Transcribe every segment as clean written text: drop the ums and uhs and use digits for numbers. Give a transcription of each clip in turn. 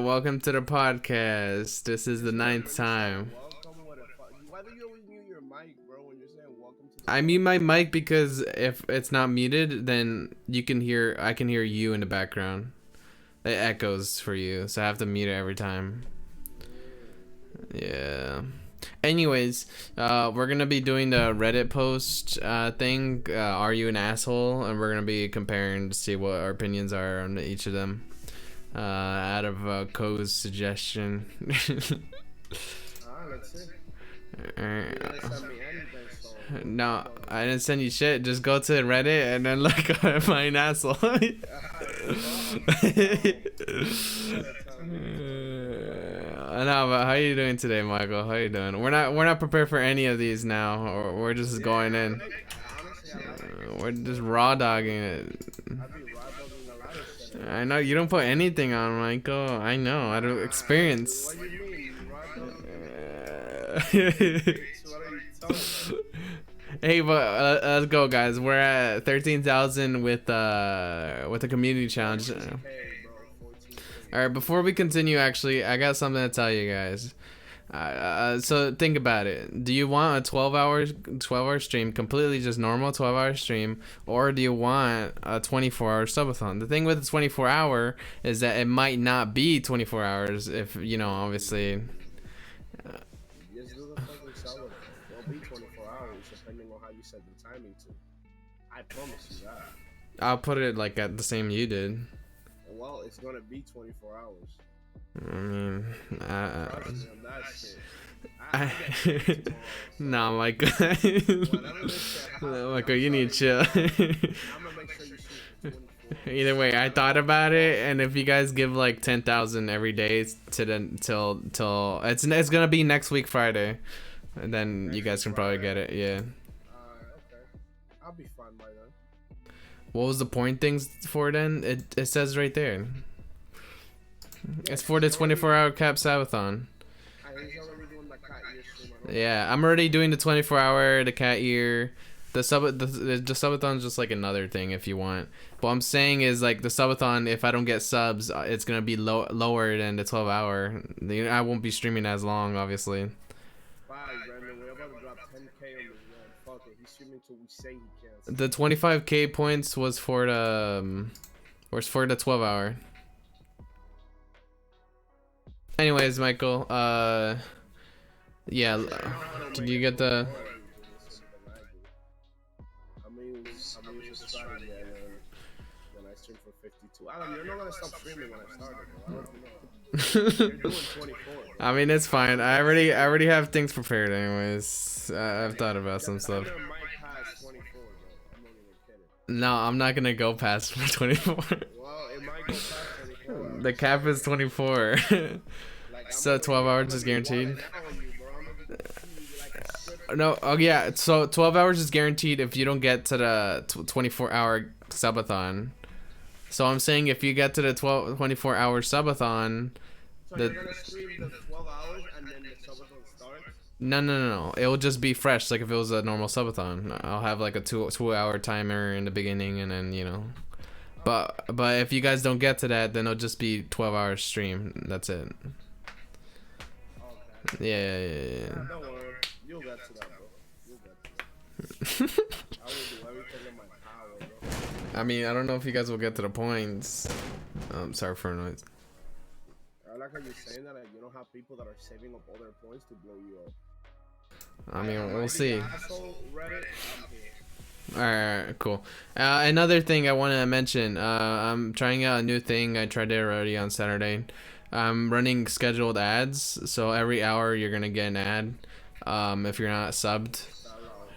Welcome to the podcast. This is the 9th time. Why do you always mute your mic, bro, when you're saying welcome to the I mute my mic because if it's not muted, then I can hear you in the background. It echoes for you, so I have to mute it every time. Yeah. Anyways, we're gonna be doing the Reddit post thing. Are you an asshole? And we're gonna be comparing to see what our opinions are on each of them. Out of Co's suggestion. let's see. No, I didn't send you shit. Just go to Reddit and then look at my asshole. No, but how you doing today, Michael? How you doing? We're not prepared for any of these now. Or we're just going in. We're just raw dogging it. I know you don't put anything on, Michael. I know. I don't experience. Hey, but let's go, guys. We're at 13,000 with the community challenge. All right, before we continue, actually, I got something to tell you guys. So think about it. Do you want a 12-hour stream, completely just normal 12-hour stream, or do you want a 24-hour subathon? The thing with the 24-hour is that it might not be 24 hours if, you know, obviously. Just do the fucking subathon. It'll be 24 hours depending on how you set the timing to. I promise you that. I'll put it like at the same you did. Well, it's gonna be 24 hours. I mean, no, Michael. Michael, you need to chill. Either way, I thought about it, and if you guys give like 10,000 every day to the till it's gonna be next week Friday, and then you guys can probably get it. Yeah. Okay. I'll be fine by then. What was the point things for then? It says right there. It's for the 24-hour cap subathon. Yeah, I'm already doing the 24-hour, the cat ear. The subathon is just like another thing if you want. What I'm saying is like the subathon, if I don't get subs, it's gonna be lower than the 12-hour. I won't be streaming as long, obviously. The 25k points was for the 12-hour. Anyways, Michael, yeah, did you get the? I mean, just started when I streamed for 52. You're not gonna stop streaming when I started, bro. You're doing 24. I mean, it's fine. I already have things prepared, anyways. I've thought about some stuff. No, I'm not gonna go past 24. Well, it might go past 24. The cap is 24. So 12 hours is guaranteed. No, oh yeah, so 12 hours is guaranteed if you don't get to the 24-hour subathon. So I'm saying if you get to the 24-hour subathon, so you're gonna stream the 12 hours and then the subathon starts? No. It will just be fresh, like if it was a normal subathon. I'll have like a two-hour timer in the beginning, and then you know. But if you guys don't get to that, then it'll just be 12-hour stream. That's it. Okay. Yeah. Don't worry. You'll get to that, bro. You'll get to that. I will do everything in my power, bro. I mean, I don't know if you guys will get to the points. Sorry for the noise. I like how you're saying that, like, you don't have people that are saving up all their points to blow you up. I mean, we'll see. Reddit, Alright, cool. Another thing I want to mention, I'm trying out a new thing. I tried it already on Saturday. I'm running scheduled ads, so every hour you're gonna get an ad, if you're not subbed.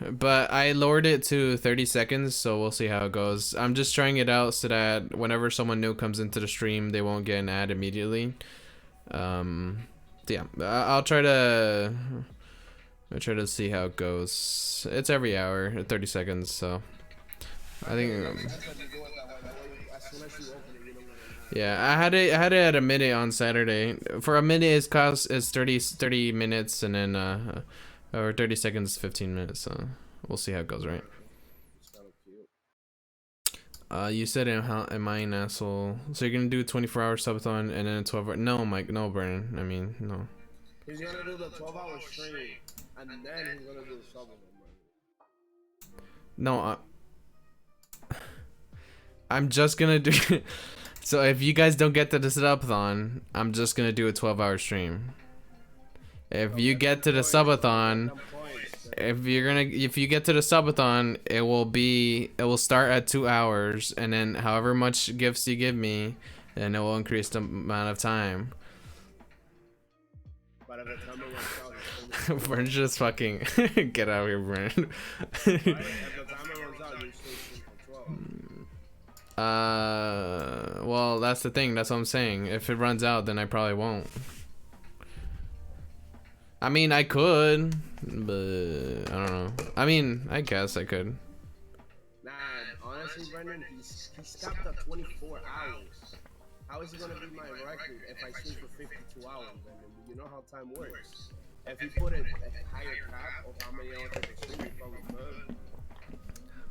But I lowered it to 30 seconds, so we'll see how it goes. I'm just trying it out so that whenever someone new comes into the stream, they won't get an ad immediately. Yeah, I'll try to see how it goes. It's every hour, 30 seconds, so I think. Yeah, I had it at a minute on Saturday. For a minute, its cost is 30 minutes, and then or 30 seconds, 15 minutes. So we'll see how it goes, right? You said am I an asshole? So you're gonna do a 24-hour subathon and then a 12-hour? No, Mike. No, Brandon. I mean, no. He's gonna do the 12-hour stream, and then he's gonna do the subathon. No, I'm just gonna do. So if you guys don't get to the subathon, I'm just gonna do a 12-hour stream. If you get to the subathon, if you get to the subathon, it will start at 2 hours, and then however much gifts you give me, and it will increase the amount of time. But at the time it runs out, We're just fucking get out of here, Brandon. right? At the time it runs out, you're still shooting for 12. Well, that's the thing. That's what I'm saying. If it runs out, then I probably won't. I mean, I could, but I don't know. I mean, I guess I could. Nah, honestly, Brendan, he's capped at 24 hours. How is he gonna beat my record if I stream for 52 hours, Brendan? You know how time works. If he put a higher cap of how many hours I can stream, he probably could.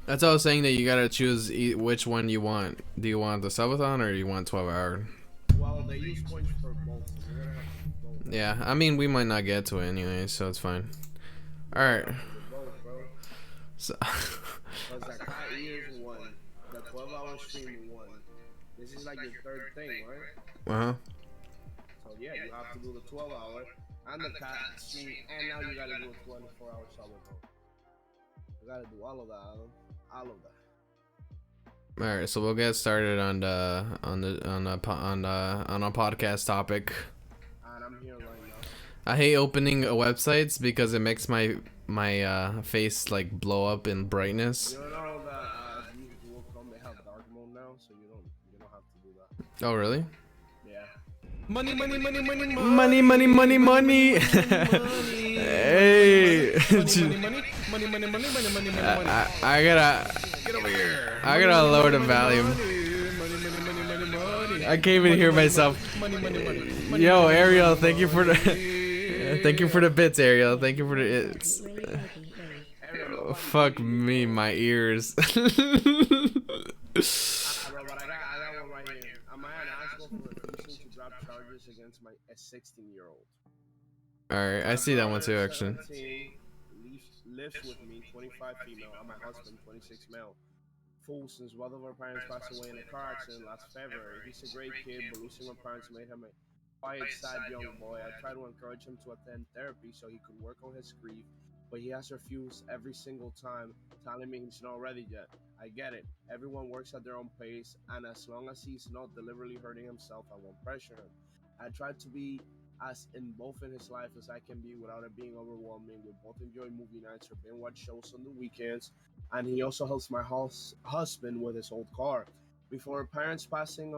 That's all I was saying, that you gotta choose which one you want. Do you want the subathon or do you want 12-hour? Well, they use points for both. So we're gonna have to both. Yeah, I mean, we might not get to it anyway, so it's fine. Alright. Both, bro. So Because that cat ears won. The 12-hour stream won. This is like your third thing, right? uh-huh. So yeah, you have to do the 12-hour and the cat stream, and now you gotta do a 24-hour subathon. You gotta do all of that, Alan. All of that. Alright, so we'll get started on a podcast topic. And I'm here right now. I hate opening websites because it makes my face like blow up in brightness. You know that you will come, they have dark mode now, so you don't have to do that. Oh really? Yeah. Money, money, money, money, money, money, money, money. Hey. I gotta get over here. I gotta lower the volume. I can't even hear myself. Yo, Ariel, thank you for the bits, Ariel. Thank you for the it's. Fuck me, my ears. Bro, but I got one right here. I'm gonna ask for refusing to drop charges against a 16-year-old. Alright, I see that one too, actually. 17, lives with me, 25 female, and my husband, 26 male. Fool, since both of our parents passed away in a car accident last February. He's a great kid, but losing my parents made him a quiet, sad young boy. I tried to encourage him to attend therapy so he could work on his grief, but he has refused every single time, telling me he's not ready yet. I get it. Everyone works at their own pace, and as long as he's not deliberately hurting himself, I won't pressure him. I tried to be as involved in his life as I can be without it being overwhelming. We both enjoy movie nights or binge watch shows on the weekends, and he also helps my husband with his old car. Before parents passing,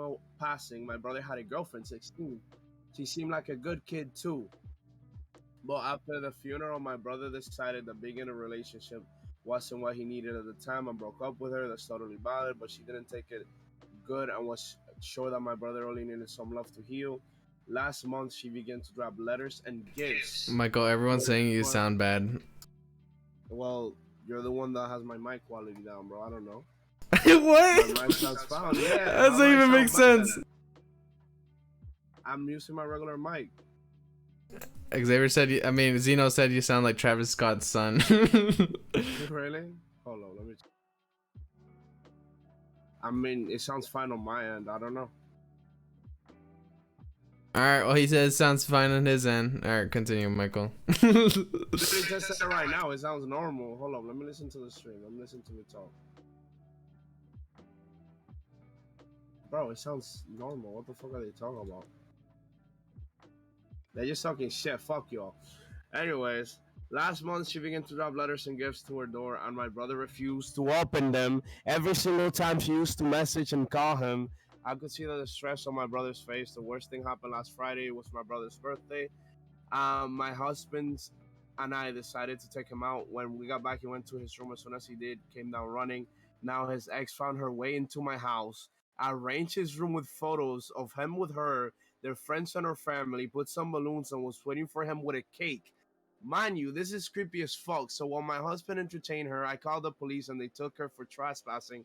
my brother had a girlfriend, 16. She seemed like a good kid too. But after the funeral, my brother decided that being in a relationship wasn't what he needed at the time and broke up with her. That's totally valid, but she didn't take it good and was sure that my brother only needed some love to heal. Last month, she began to drop letters and gifts. Michael, everyone's saying you sound bad. Well, you're the one that has my mic quality down, bro. I don't know. What? My mic sounds fine. Yeah, That doesn't even make sense. I'm using my regular mic. Xavier said, Zeno said you sound like Travis Scott's son. Really? Hold on, let me. I mean, it sounds fine on my end. I don't know. Alright, well, he says it sounds fine on his end. Alright, continue, Michael. Literally just said it right now. It sounds normal. Hold on, let me listen to the stream. Let me listen to me talk. Bro, it sounds normal. What the fuck are they talking about? They're just talking shit. Fuck y'all. Anyways, last month she began to drop letters and gifts to her door, and my brother refused to open them. Every single time she used to message and call him, I could see the distress on my brother's face. The worst thing happened last Friday. It was my brother's birthday. My husband and I decided to take him out. When we got back, he went to his room. As soon as he did, came down running. Now his ex found her way into my house, arranged his room with photos of him with her, their friends and her family, put some balloons, and was waiting for him with a cake. Mind you, this is creepy as fuck. So while my husband entertained her, I called the police and they took her for trespassing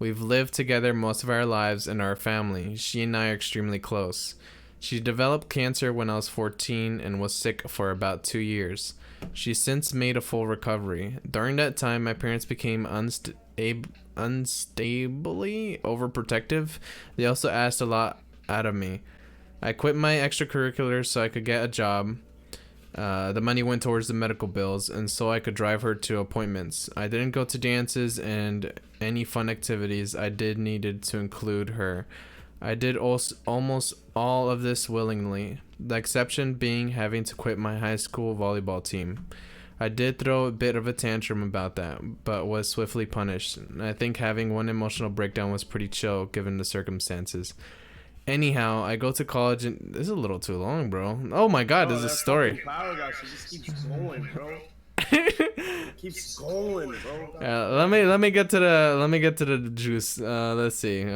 We've lived together most of our lives and are a family. She and I are extremely close. She developed cancer when I was 14 and was sick for about 2 years. She's since made a full recovery. During that time, my parents became unstably overprotective. They also asked a lot out of me. I quit my extracurriculars so I could get a job. The money went towards the medical bills, and so I could drive her to appointments. I didn't go to dances and any fun activities I did needed to include her. I did almost all of this willingly, the exception being having to quit my high school volleyball team. I did throw a bit of a tantrum about that, but was swiftly punished. I think having one emotional breakdown was pretty chill given the circumstances. Anyhow, I go to college and this is a little too long, bro. Oh my god, Bro, there's a that story. fucking Power guy, she just keeps going, bro. Keeps going, bro. Let me get to the juice. Let's see.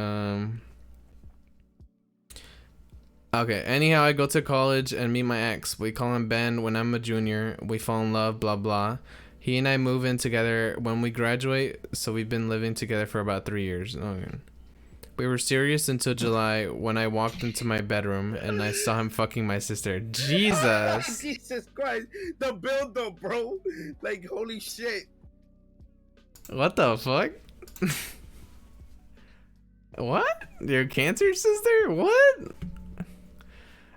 Okay, anyhow, I go to college and meet my ex. We call him Ben when I'm a junior. We fall in love, blah blah. He and I move in together when we graduate, so we've been living together for about 3 years. Okay. We were serious until July when I walked into my bedroom and I saw him fucking my sister. Jesus. Jesus Christ. The build up, bro. Like, holy shit. What the fuck? What? Your cancer sister? What?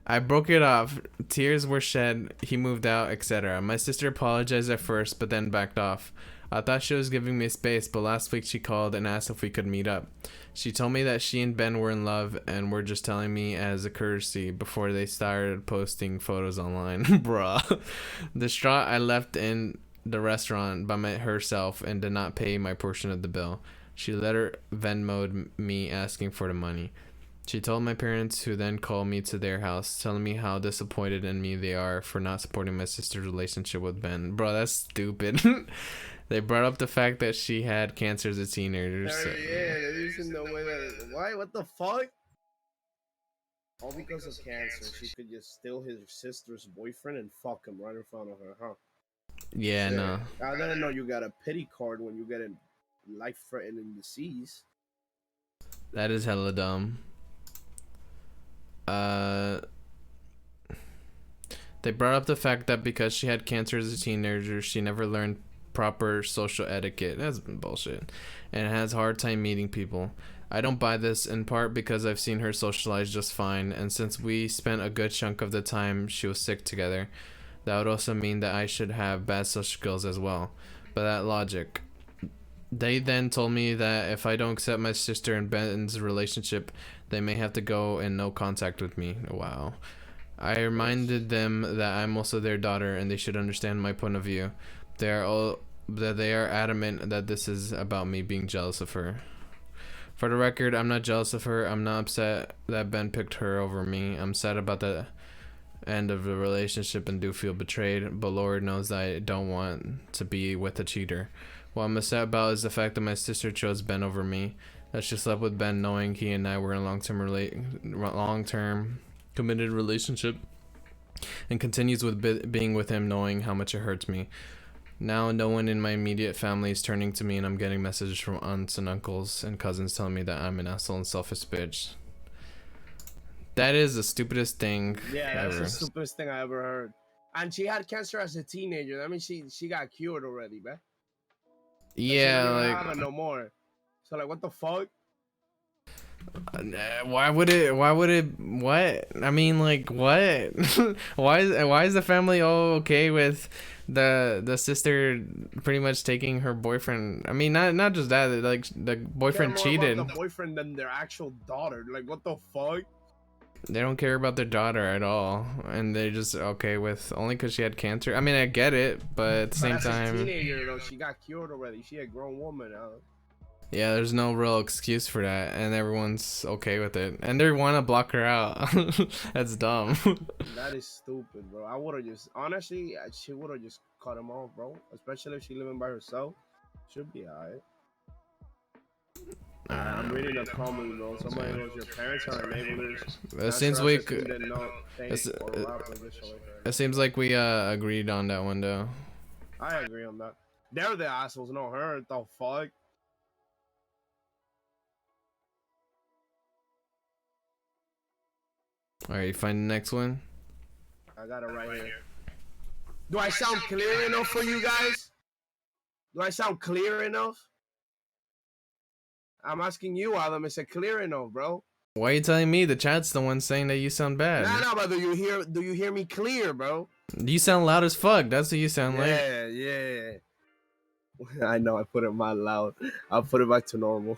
I broke it off. Tears were shed. He moved out, etc. My sister apologized at first, but then backed off. I thought she was giving me space, but last week she called and asked if we could meet up. She told me that she and Ben were in love and were just telling me as a courtesy before they started posting photos online. Bruh. Distraught, I left in the restaurant by herself and did not pay my portion of the bill. She later Venmo'd me asking for the money. She told my parents, who then called me to their house, telling me how disappointed in me they are for not supporting my sister's relationship with Ben. Bro, that's stupid. They brought up the fact that she had cancer as a teenager. So. Yeah, there's no way that. Why? What the fuck? All because of cancer, she could just steal his sister's boyfriend and fuck him right in front of her, huh? Yeah, no. I didn't know you got a pity card when you get a life-threatening disease. That is hella dumb. They brought up the fact that because she had cancer as a teenager, she never learned proper social etiquette. That's bullshit. And has a hard time meeting people. I don't buy this, in part because I've seen her socialize just fine, and since we spent a good chunk of the time she was sick together, that would also mean that I should have bad social skills as well. But that logic. They then told me that if I don't accept my sister and Ben's relationship, they may have to go in no contact with me. Wow. I reminded them that I'm also their daughter and they should understand my point of view. They are adamant that this is about me being jealous of her. For the record, I'm not jealous of her. I'm not upset that Ben picked her over me. I'm sad about the end of the relationship and do feel betrayed, but Lord knows I don't want to be with a cheater. What I'm upset about is the fact that my sister chose Ben over me, that she slept with Ben knowing he and I were in a long-term committed relationship, and continues with being with him knowing how much it hurts me. Now no one in my immediate family is turning to me and I'm getting messages from aunts and uncles and cousins telling me that I'm an asshole and selfish bitch. That is the stupidest thing ever. That's the stupidest thing I ever heard. And she had cancer as a teenager. I mean, she got cured already, man. Yeah, like no more. So like, what the fuck? Why would it? What? I mean, like, what? why is the family all okay with the sister pretty much taking her boyfriend? I mean, not just that. Like, the boyfriend cheated. The boyfriend than their actual daughter. Like, what the fuck? They don't care about their daughter at all, and they're just okay with only because she had cancer. I mean, I get it, but at the same time, as a teenager though, she got cured already. She a grown woman now. Yeah, there's no real excuse for that, and everyone's okay with it, and they want to block her out. That's dumb. That is stupid, bro. I would have just honestly, she would have just cut him off, bro. Especially if she living by herself, she'll be alright. I'm reading the comment, bro. Somebody knows your parents are enablers. It seems like we agreed on that one, though. I agree on that. They're the assholes, not her. The fuck. Alright, you find the next one? I got it right here. Do I sound clear enough for you guys? Do I sound clear enough? I'm asking you, Adam. Is it clear enough, bro? Why are you telling me? The chat's the one saying that you sound bad. Nah, but do you hear me clear, bro? You sound loud as fuck. That's what you sound like. Yeah. I know I put it mad loud. I'll put it back to normal.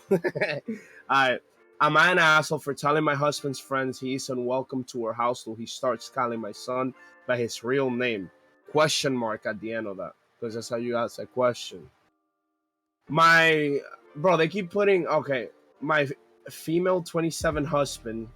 Alright. Am I an asshole for telling my husband's friends he is unwelcome to our house till he starts calling my son by his real name? Question mark at the end of that. Because that's how you ask that question. My bro, they keep putting my female 27 husband.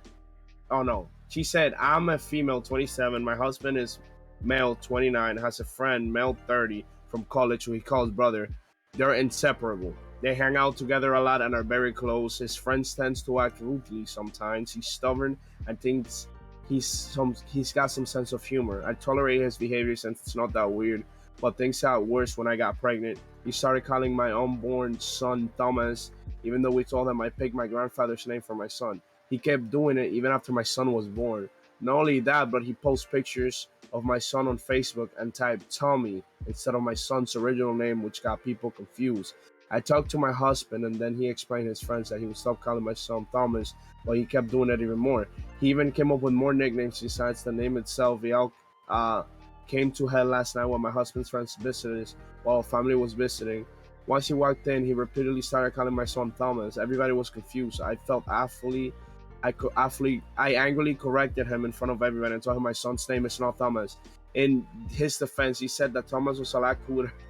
Oh no. She said, I'm a female 27. My husband is male 29, has a friend, male 30, from college who he calls brother. They're inseparable. They hang out together a lot and are very close. His friends tends to act rudely sometimes. He's stubborn and thinks he's got some sense of humor. I tolerate his behavior since it's not that weird, but things got worse when I got pregnant. He started calling my unborn son Thomas, even though we told him I picked my grandfather's name for my son. He kept doing it even after my son was born. Not only that, but he posts pictures of my son on Facebook and typed Tommy instead of my son's original name, which got people confused. I talked to my husband, and then he explained to his friends that he would stop calling my son Thomas, but he kept doing it even more. He even came up with more nicknames besides the name itself. He all came to hell last night when my husband's friends visited while family was visiting. Once he walked in, he repeatedly started calling my son Thomas. Everybody was confused. I felt I angrily corrected him in front of everyone and told him my son's name is not Thomas. In his defense, he said that Thomas was a lot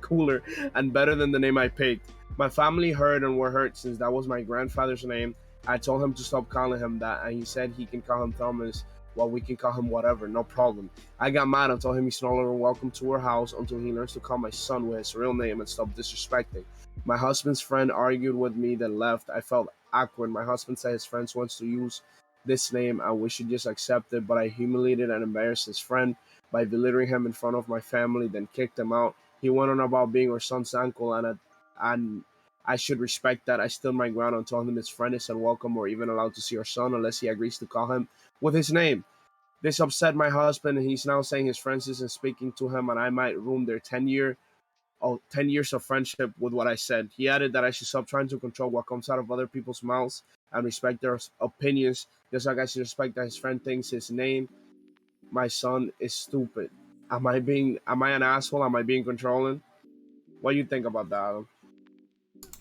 cooler and better than the name I picked. My family heard and were hurt since that was my grandfather's name. I told him to stop calling him that, and he said he can call him Thomas. Well, we can call him whatever, no problem. I got mad and told him he's no longer welcome to our house until he learns to call my son with his real name and stop disrespecting. My husband's friend argued with me, then left. I felt awkward. My husband said his friends wants to use this name and we should just accept it, but I humiliated and embarrassed his friend by belittling him in front of my family, then kicked him out. He went on about being our son's uncle, and I should respect that. I stood my ground and told him his friend is unwelcome or even allowed to see our son unless he agrees to call him with his name. This upset my husband, and he's now saying his friends isn't speaking to him, and I might ruin their 10 years of friendship with what I said. He added that I should stop trying to control what comes out of other people's mouths and respect their opinions, just like I should respect that his friend thinks his name, my son, is stupid. Am I an asshole? Am I being controlling? What do you think about that, Adam?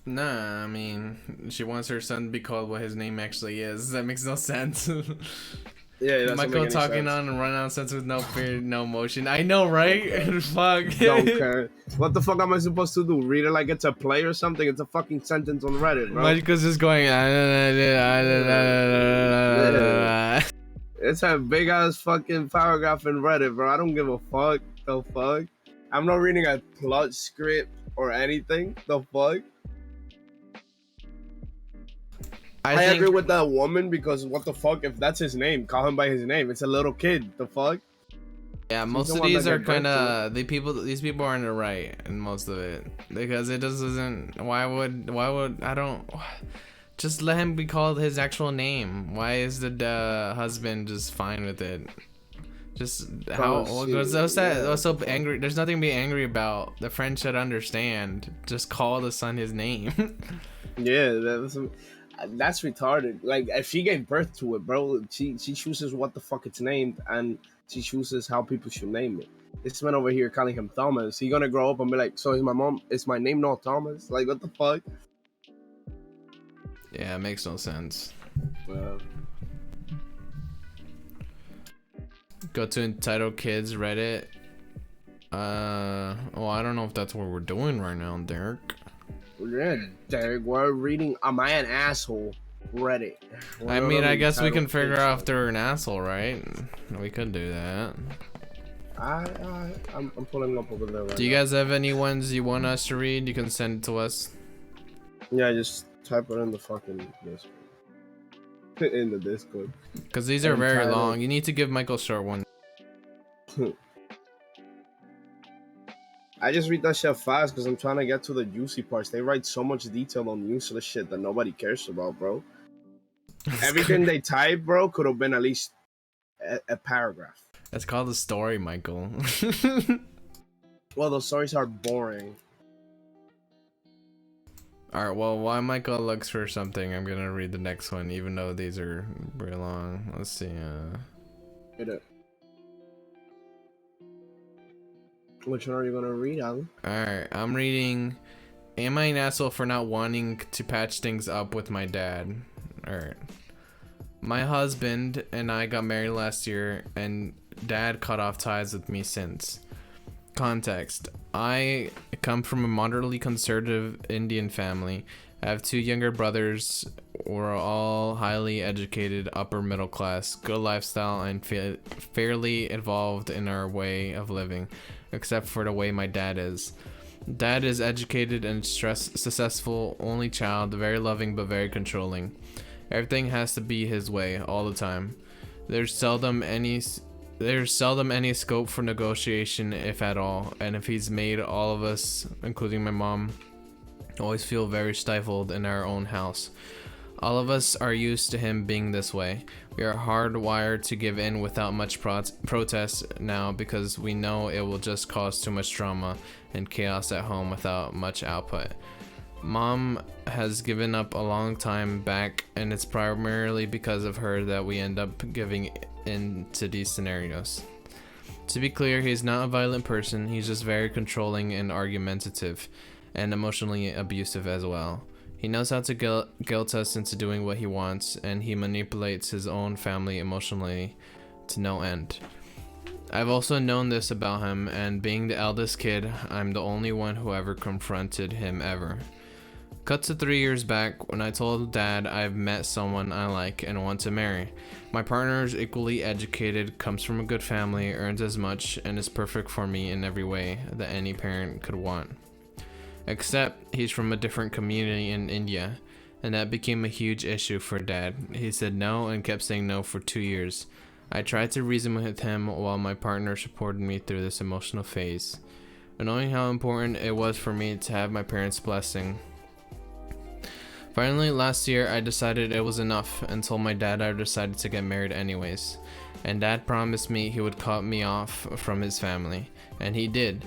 Nah, I mean, she wants her son to be called what his name actually is. That makes no sense. Yeah, Michael talking on and run nonsense with no fear, no emotion. I know, right? Fuck. Don't care. What the fuck am I supposed to do? Read it like it's a play or something? It's a fucking sentence on Reddit, bro. Michael's just going. It's a big ass fucking paragraph in Reddit, bro. I don't give a fuck. The fuck? I'm not reading a plot script or anything. The fuck? I agree with that woman because what the fuck? If that's his name, call him by his name. It's a little kid. The fuck? Yeah, most of these are kind of these people are in the right in most of it because it just isn't. Why would I don't just let him be called his actual name? Why is the husband just fine with it? Just how what's so angry? There's nothing to be angry about. The friend should understand. Just call the son his name. Yeah, that's retarded. Like, if she gave birth to it, bro, she chooses what the fuck it's named, and she chooses how people should name it. This man over here calling him Thomas, he gonna grow up and be like, so is my name not Thomas? Like, what the fuck? Yeah, it makes no sense. Go to entitled kids Reddit. Well, I don't know if that's what we're doing right now, Derek. Yeah, Derek, we're reading Am I an Asshole? Reddit. I mean, I guess we can figure out if they're an asshole, right? We could do that. I'm pulling up over there right Do you guys have any ones you want us to read? You can send it to us. Yeah, just type it in the fucking Discord. In the Discord. Because these are very long. You need to give Michael short one. I just read that shit fast because I'm trying to get to the juicy parts. They write so much detail on useless shit that nobody cares about, bro. Everything they type, bro, could have been at least a paragraph. It's called a story, Michael. Well, those stories are boring. Alright, well, while Michael looks for something, I'm gonna read the next one, even though these are very long. Let's see. Get it. Which one are you gonna read, Alan? Alright, I'm reading. Am I an asshole for not wanting to patch things up with my dad? Alright. My husband and I got married last year, and dad cut off ties with me since. Context: I come from a moderately conservative Indian family. I have 2 younger brothers. We're all highly educated, upper middle class, good lifestyle, and fairly evolved in our way of living, except for the way my dad is. Dad is educated and successful, only child, very loving but very controlling. Everything has to be his way all the time. There's seldom any scope for negotiation, if at all, and if he's made all of us, including my mom, always feel very stifled in our own house. All of us are used to him being this way. We are hardwired to give in without much protest now because we know it will just cause too much drama and chaos at home without much output. Mom has given up a long time back, and it's primarily because of her that we end up giving in to these scenarios. To be clear, he's not a violent person. He's just very controlling and argumentative, and emotionally abusive as well. He knows how to guilt us into doing what he wants, and he manipulates his own family emotionally to no end. I've also known this about him, and being the eldest kid, I'm the only one who ever confronted him ever. Cut to 3 years back when I told Dad I've met someone I like and want to marry. My partner is equally educated, comes from a good family, earns as much, and is perfect for me in every way that any parent could want. Except he's from a different community in India, and that became a huge issue for Dad. He said no and kept saying no for 2 years. I tried to reason with him while my partner supported me through this emotional phase. But knowing how important it was for me to have my parents' blessing. Finally, last year, I decided it was enough and told my dad I decided to get married anyways. And Dad promised me he would cut me off from his family. And he did.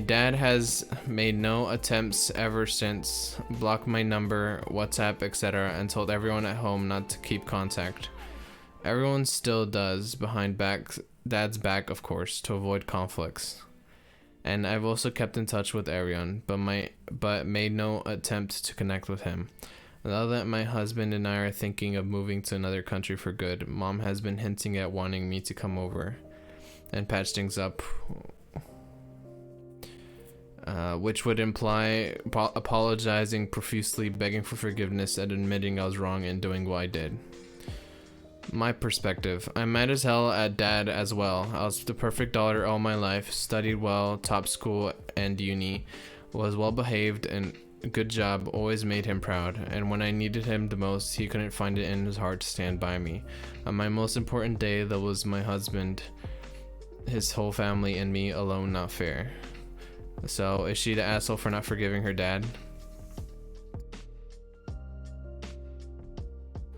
Dad has made no attempts ever since, blocked my number, WhatsApp, etc., and told everyone at home not to keep contact. Everyone still does, behind Dad's back, of course, to avoid conflicts. And I've also kept in touch with everyone, but made no attempt to connect with him. Now that my husband and I are thinking of moving to another country for good, Mom has been hinting at wanting me to come over and patch things up, which would imply apologizing profusely, begging for forgiveness, and admitting I was wrong in doing what I did. My perspective: I'm mad as hell at Dad as well. I was the perfect daughter all my life, studied well, top school and uni, was well behaved and good job, always made him proud, and when I needed him the most, he couldn't find it in his heart to stand by me. On my most important day, that was my husband, his whole family, and me alone. Not fair. So is she the asshole for not forgiving her dad?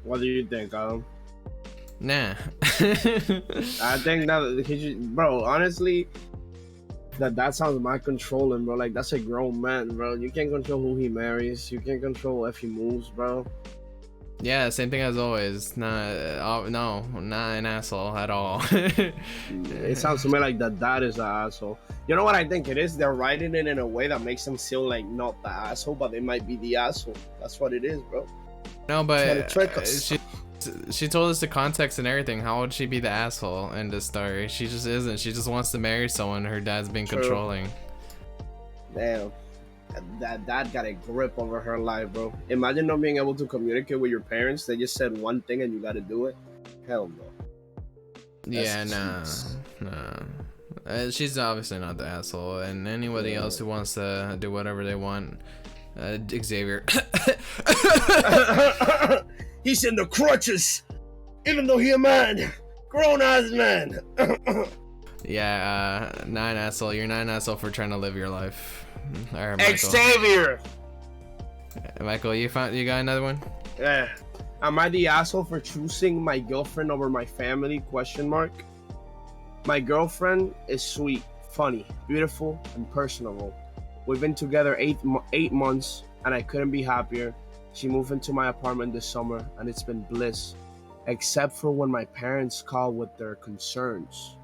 What do you think, Nah. I think that, bro, honestly, that sounds mind controlling, bro. Like, that's a grown man, bro. You can't control who he marries. You can't control if he moves, bro. Yeah, same thing as always. No, not an asshole at all. It sounds to me like that dad is the asshole. You know what I think it is? They're writing it in a way that makes them feel like not the asshole, but they might be the asshole. That's what it is, bro. No, but she told us the context and everything. How would she be the asshole in this story? She just isn't. She just wants to marry someone her dad's being controlling. Damn. That dad got a grip over her life, bro. Imagine not being able to communicate with your parents. They just said one thing and you gotta do it. Hell no. Yeah, nah. She's obviously not the asshole. And anybody else who wants to do whatever they want, Xavier. He's in the crutches, even though he a man, grown ass man. Yeah, not an asshole. You're not an asshole for trying to live your life. All right, Michael. Xavier. Michael, you got another one? Yeah. Am I the asshole for choosing my girlfriend over my family? Question mark. My girlfriend is sweet, funny, beautiful, and personable. We've been together 8 months, and I couldn't be happier. She moved into my apartment this summer, and it's been bliss, except for when my parents call with their concerns.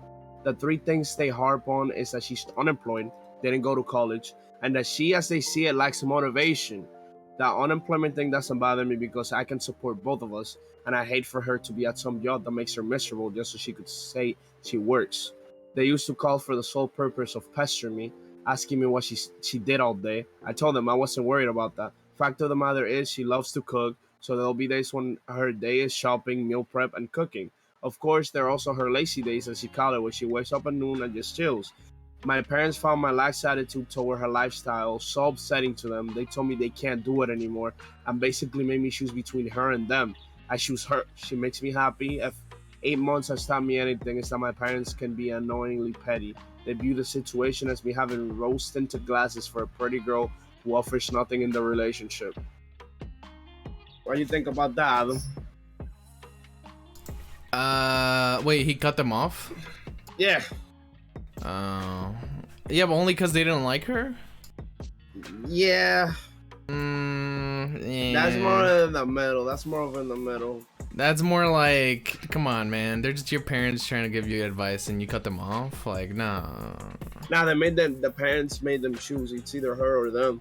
The three things they harp on is that she's unemployed, didn't go to college, and that she, as they see it, lacks motivation. That unemployment thing doesn't bother me because I can support both of us, and I hate for her to be at some job that makes her miserable just so she could say she works. They used to call for the sole purpose of pestering me, asking me what she did all day. I told them I wasn't worried about that. Fact of the matter is, she loves to cook, so there'll be days when her day is shopping, meal prep, and cooking. Of course, there are also her lazy days, as she call it, where she wakes up at noon and just chills. My parents found my lax attitude toward her lifestyle so upsetting to them, they told me they can't do it anymore and basically made me choose between her and them. I choose her. She makes me happy. If 8 months has taught me anything, it's that my parents can be annoyingly petty. They view the situation as me having rose tinted glasses for a pretty girl who offers nothing in the relationship. What do you think about that, Adam? Wait, he cut them off? Yeah. Yeah, but only because they didn't like her? Yeah. Yeah. That's more in the middle. That's more of in the middle. That's more like, come on, man. They're just your parents trying to give you advice and you cut them off? Like, no. Nah, the parents made them choose. It's either her or them.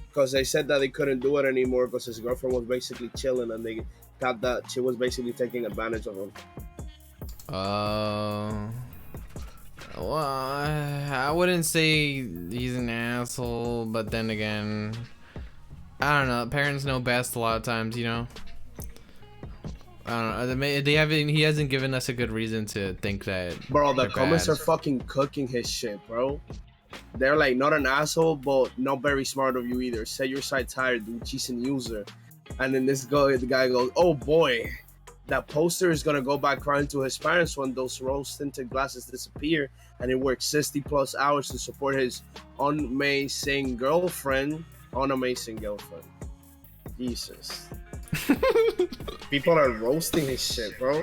Because they said that they couldn't do it anymore because his girlfriend was basically chilling and they got that she was basically taking advantage of him. Well, I wouldn't say he's an asshole, but then again, I don't know. Parents know best a lot of times, you know. I don't know. He hasn't given us a good reason to think that. Bro, the comments are fucking cooking his shit, bro. They're like, not an asshole, but not very smart of you either. Set your sights higher, dude. She's an user. And then the guy goes, oh boy. That poster is gonna go back crying to his parents when those rose tinted glasses disappear, and he works 60 plus hours to support his unamazing girlfriend. Jesus. People are roasting his shit, bro.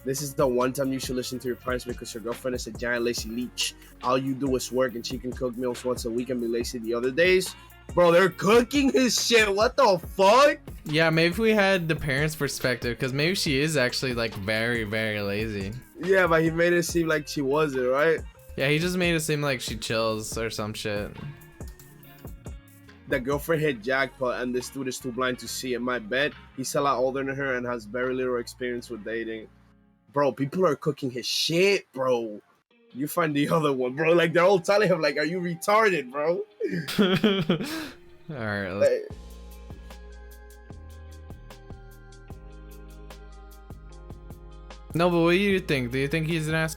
This is the one time you should listen to your parents because your girlfriend is a giant lazy leech. All you do is work and she can cook meals once a week and be lazy the other days. Bro, they're cooking his shit. What the fuck? Yeah, maybe if we had the parents' perspective, because maybe she is actually like very, very lazy. Yeah, but he made it seem like she wasn't, right? Yeah, he just made it seem like she chills or some shit. The girlfriend hit jackpot and this dude is too blind to see it. My bet, he's a lot older than her and has very little experience with dating. Bro, people are cooking his shit, bro. You find the other one, bro. Like, they're all telling him, like, are you retarded, bro? Alright, like, no, but what do you think? Do you think he's an ass?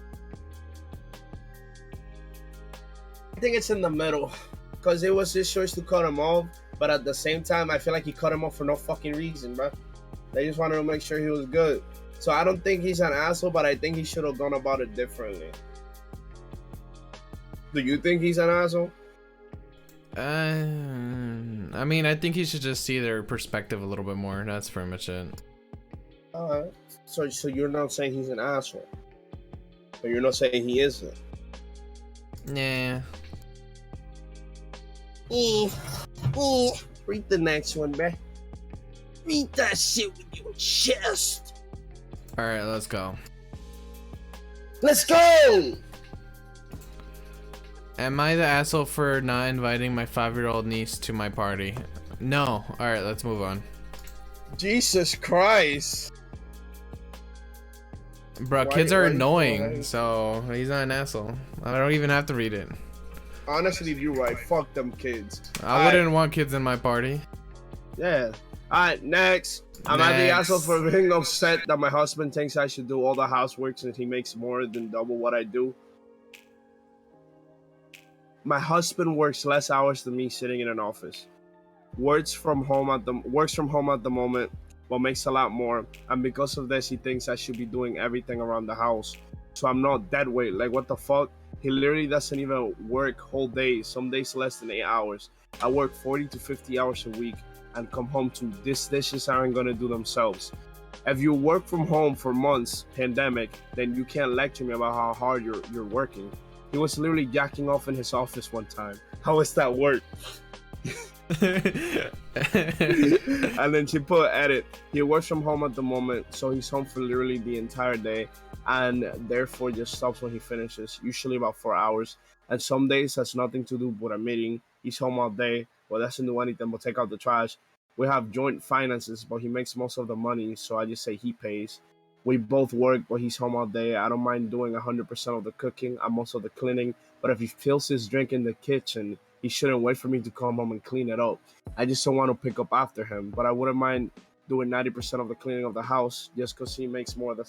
I think it's in the middle. Because it was his choice to cut him off. But at the same time, I feel like he cut him off for no fucking reason, bro. They just wanted to make sure he was good. So I don't think he's an asshole, but I think he should have gone about it differently. Do you think he's an asshole? I mean, I think he should just see their perspective a little bit more. That's pretty much it. Alright. So you're not saying he's an asshole? But you're not saying he isn't? Yeah. Read the next one, man. Read that shit with your chest. Alright, let's go. Let's go! Am I the asshole for not inviting my 5-year-old niece to my party? No. Alright, let's move on. Jesus Christ. Bro, kids are annoying, so he's not an asshole. I don't even have to read it. Honestly, you're right. Fuck them kids. I wouldn't want kids in my party. Yeah. Alright, next. Am I the asshole for being upset that my husband thinks I should do all the housework since he makes more than double what I do? My husband works less hours than me sitting in an office. Works from home at the moment, but makes a lot more. And because of this, he thinks I should be doing everything around the house. So I'm not dead weight. Like, what the fuck? He literally doesn't even work whole days. Some days less than 8 hours. I work 40 to 50 hours a week. and come home to these dishes aren't gonna do themselves. If you work from home for months, pandemic, then you can't lecture me about how hard you're working. He was literally jacking off in his office one time. How does that work? And then she put edit. He works from home at the moment, so he's home for literally the entire day, and therefore just stops when he finishes, usually about 4 hours. And some days has nothing to do but a meeting. He's home all day, but doesn't do anything but take out the trash. We have joint finances, but he makes most of the money, so I just say he pays. We both work, but he's home all day. I don't mind doing 100% of the cooking and most of the cleaning, but if he fills his drink in the kitchen, he shouldn't wait for me to come home and clean it up. I just don't want to pick up after him, but I wouldn't mind doing 90% of the cleaning of the house just because he makes more than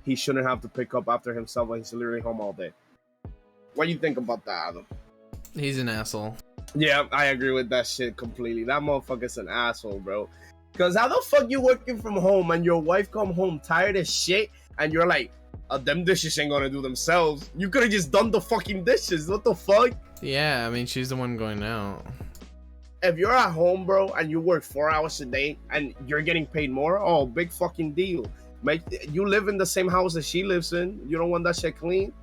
he shouldn't have to pick up after himself when he's literally home all day. What do you think about that, Adam? He's an asshole. Yeah, I agree with that shit completely. That motherfucker's an asshole, bro. Because how the fuck you working from home and your wife come home tired as shit and you're like, them dishes ain't gonna do themselves. You could have just done the fucking dishes. What the fuck? Yeah, I mean, she's the one going out. If you're at home, bro, and you work 4 hours a day and you're getting paid more, oh, big fucking deal. You live in the same house that she lives in. You don't want that shit clean?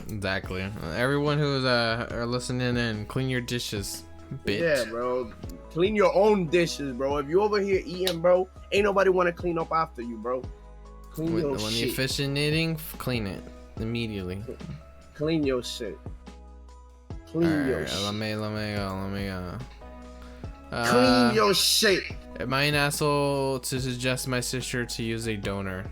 Exactly. Everyone who's are listening in, clean your dishes, bitch. Yeah, bro. Clean your own dishes, bro. If you over here eating, bro, ain't nobody want to clean up after you, bro. Clean your shit. When you're fishing knitting, clean it immediately. Clean your shit. Clean your shit. Let me go. Clean your shit. Am I an asshole to suggest my sister to use a donor?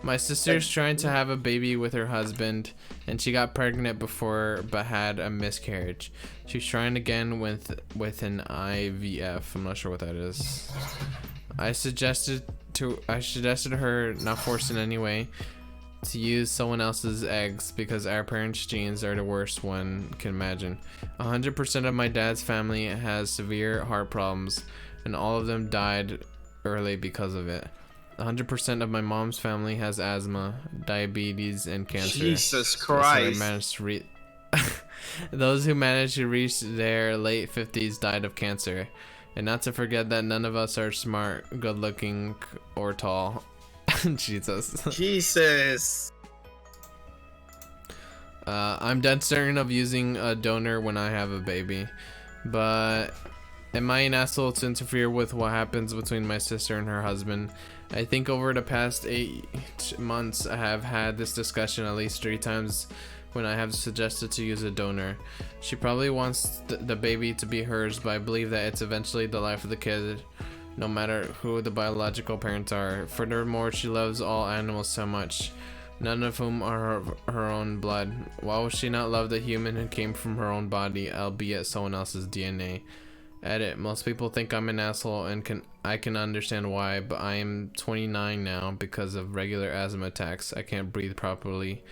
My sister's trying to have a baby with her husband, and she got pregnant before but had a miscarriage. She's trying again with an IVF. I'm not sure what that is. I suggested her, not forced in any way, to use someone else's eggs because our parents' genes are the worst one can imagine. 100% of my dad's family has severe heart problems, and all of them died early because of it. 100% of my mom's family has asthma, diabetes, and cancer. Jesus Christ. Those who managed to reach their late 50s died of cancer. And not to forget that none of us are smart, good looking, or tall. Jesus. I'm dead certain of using a donor when I have a baby. But am I an asshole to interfere with what happens between my sister and her husband? I think over the past 8 months I have had this discussion at least 3 times when I have suggested to use a donor. She probably wants the baby to be hers, but I believe that it's eventually the life of the kid, no matter who the biological parents are. Furthermore, she loves all animals so much, none of whom are her own blood. Why would she not love the human who came from her own body, albeit someone else's DNA? Edit. Most people think I'm an asshole, and I can understand why, but I am 29 now because of regular asthma attacks. I can't breathe properly,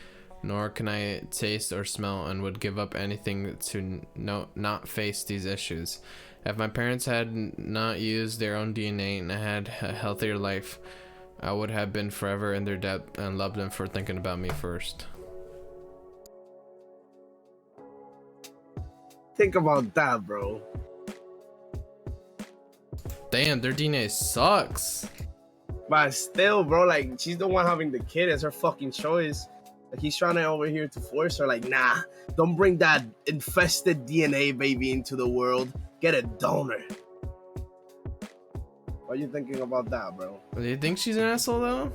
nor can I taste or smell, and would give up anything to not face these issues. If my parents had not used their own DNA and I had a healthier life, I would have been forever in their debt and loved them for thinking about me first. Think about that, bro. Damn, their DNA sucks. But still, bro, like, she's the one having the kid. It's her fucking choice. Like, he's trying to over here to force her, like, nah, don't bring that infested DNA baby into the world. Get a donor. What are you thinking about that, bro? Do you think she's an asshole, though?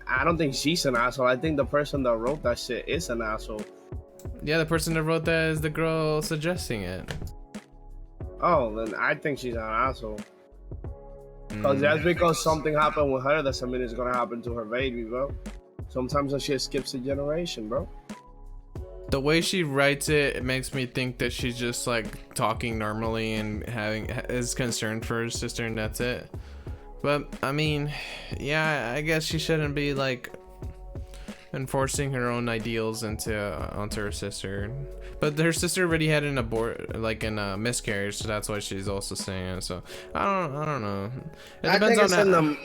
I don't think she's an asshole. I think the person that wrote that shit is an asshole. Yeah, the person that wrote that is the girl suggesting it. Oh, then I think she's an asshole. Because just because something happened with her doesn't mean it's gonna happen to her baby, bro. Sometimes that shit skips a generation, bro. The way she writes it, it makes me think that she's just like talking normally and is concerned for her sister, and that's it. But I mean, yeah, I guess she shouldn't be like enforcing her own ideals onto her sister. But her sister already had an miscarriage, so that's why she's also saying it. So I don't know. It depends on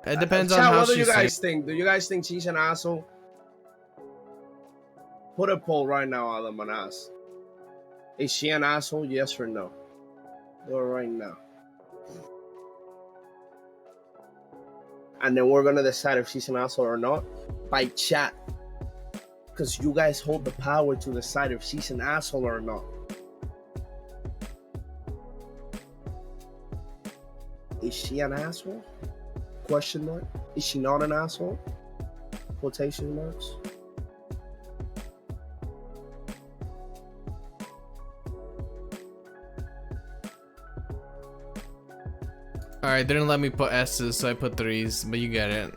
it depends on how what do she you guys think? Do you guys think she's an asshole? Put a poll right now, Adam, and ask. Is she an asshole? Yes or no? Do it right now. And then we're gonna decide if she's an asshole or not by chat. Because you guys hold the power to decide if she's an asshole or not. Is she an asshole? Question mark. Is she not an asshole? Quotation marks. Alright, didn't let me put S's, so I put 3s, but you get it.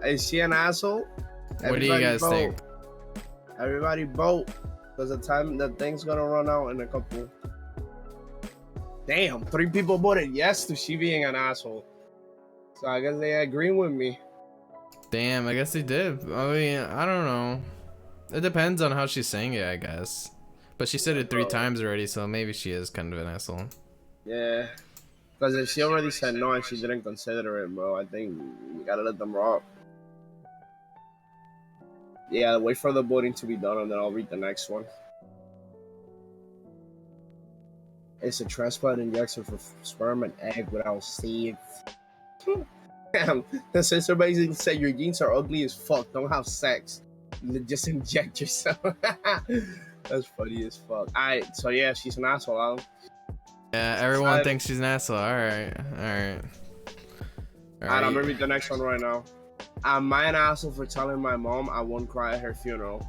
Is she an asshole? What do you guys think? Everybody vote. Because the thing's gonna run out in a couple. Damn, 3 people voted yes to she being an asshole. So I guess they agree with me. Damn, I guess they did. I mean, I don't know. It depends on how she's saying it, I guess. But she said it 3 times already, so maybe she is kind of an asshole. Yeah. Because if she already said no and she didn't consider it, bro, I think we gotta let them rock. Yeah, wait for the voting to be done and then I'll read the next one. It's a transplant injection for sperm and egg without seeds. Damn, the sister basically said your genes are ugly as fuck. Don't have sex. Just inject yourself. That's funny as fuck. Alright, so yeah, she's an asshole, Alan. Yeah, everyone thinks she's an asshole. Alright. Alright, I'm gonna read the next one right now. Am I an asshole for telling my mom I won't cry at her funeral?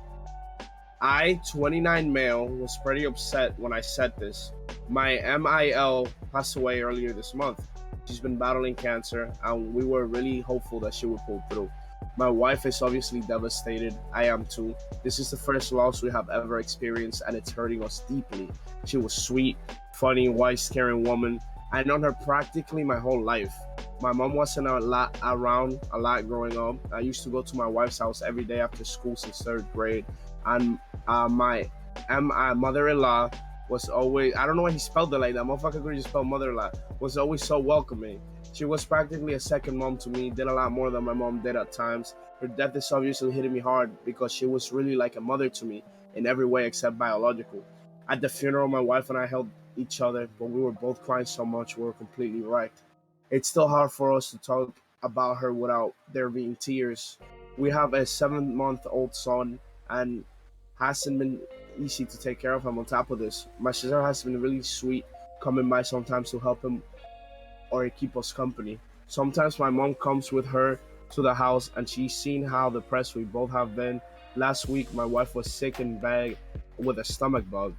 I, 29 male, was pretty upset when I said this. My MIL passed away earlier this month. She's been battling cancer, and we were really hopeful that she would pull through. My wife is obviously devastated. I am too. This is the first loss we have ever experienced, and it's hurting us deeply. She was sweet, funny, wise, caring woman. I've known her practically my whole life. My mom wasn't around a lot growing up. I used to go to my wife's house every day after school since 3rd grade. And my mother-in-law was always, I don't know why he spelled it like that. Motherfucker could just spell mother-in-law. Was always so welcoming. She was practically a second mom to me, did a lot more than my mom did at times. Her death is obviously hitting me hard because she was really like a mother to me in every way except biological. At the funeral, my wife and I held each other, but we were both crying so much we were completely wrecked. It's still hard for us to talk about her without there being tears. We have a 7-month-old son and hasn't been easy to take care of him. On top of this, my sister has been really sweet, coming by sometimes to help him or keep us company. Sometimes my mom comes with her to the house and she's seen how depressed we both have been. Last week, my wife was sick in bed with a stomach bug.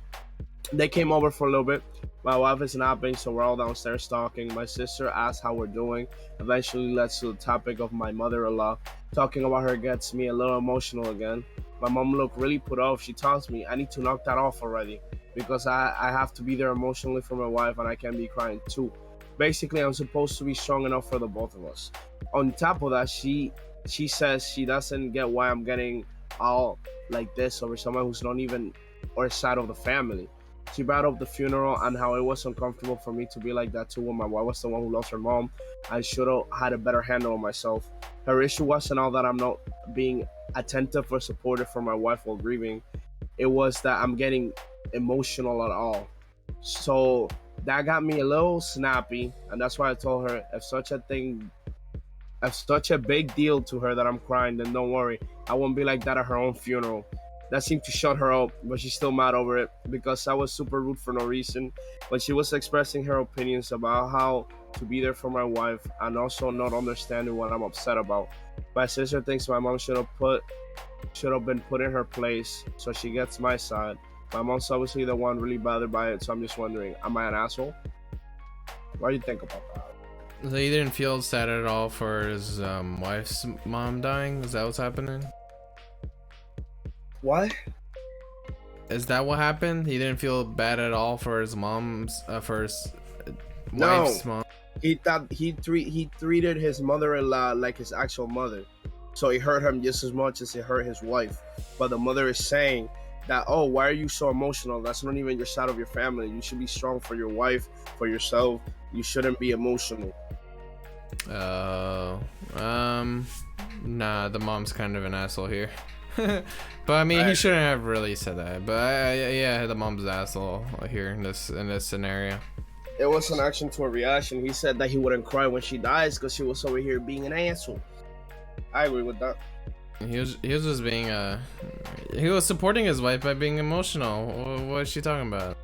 They came over for a little bit. My wife is napping, so we're all downstairs talking. My sister asks how we're doing. Eventually leads to the topic of my mother-in-law. Talking about her gets me a little emotional again. My mom looked really put off. She tells me I need to knock that off already because I have to be there emotionally for my wife and I can be crying too. Basically, I'm supposed to be strong enough for the both of us. On top of that, she says she doesn't get why I'm getting all like this over someone who's not even or side of the family. She brought up the funeral and how it was uncomfortable for me to be like that too when my wife was the one who lost her mom. I should have had a better handle on myself. Her issue wasn't all that I'm not being attentive or supportive for my wife while grieving. It was that I'm getting emotional at all. So that got me a little snappy, and that's why I told her if such a big deal to her that I'm crying, then don't worry, I won't be like that at her own funeral. That seemed to shut her up, but she's still mad over it because I was super rude for no reason. When she was expressing her opinions about how to be there for my wife and also not understanding what I'm upset about. My sister thinks my mom should have been put in her place, so she gets my side. My mom's obviously the one really bothered by it, so I'm just wondering, am I an asshole? What do you think about that? So you didn't feel sad at all for his wife's mom dying? Is that what's happening? What? Is that what happened? He didn't feel bad at all for his mom's wife's mom. He thought he treated his mother-in-law like his actual mother, so it hurt him just as much as it hurt his wife. But the mother is saying that, oh, why are you so emotional? That's not even your side of your family. You should be strong for your wife, for yourself. You shouldn't be emotional. Nah, the mom's kind of an asshole here. But I mean, he shouldn't have really said that. But yeah, the mom's asshole here in this scenario. It was an action to a reaction. He said that he wouldn't cry when she dies because she was over here being an asshole. I agree with that. He was just being he was supporting his wife by being emotional. What is she talking about?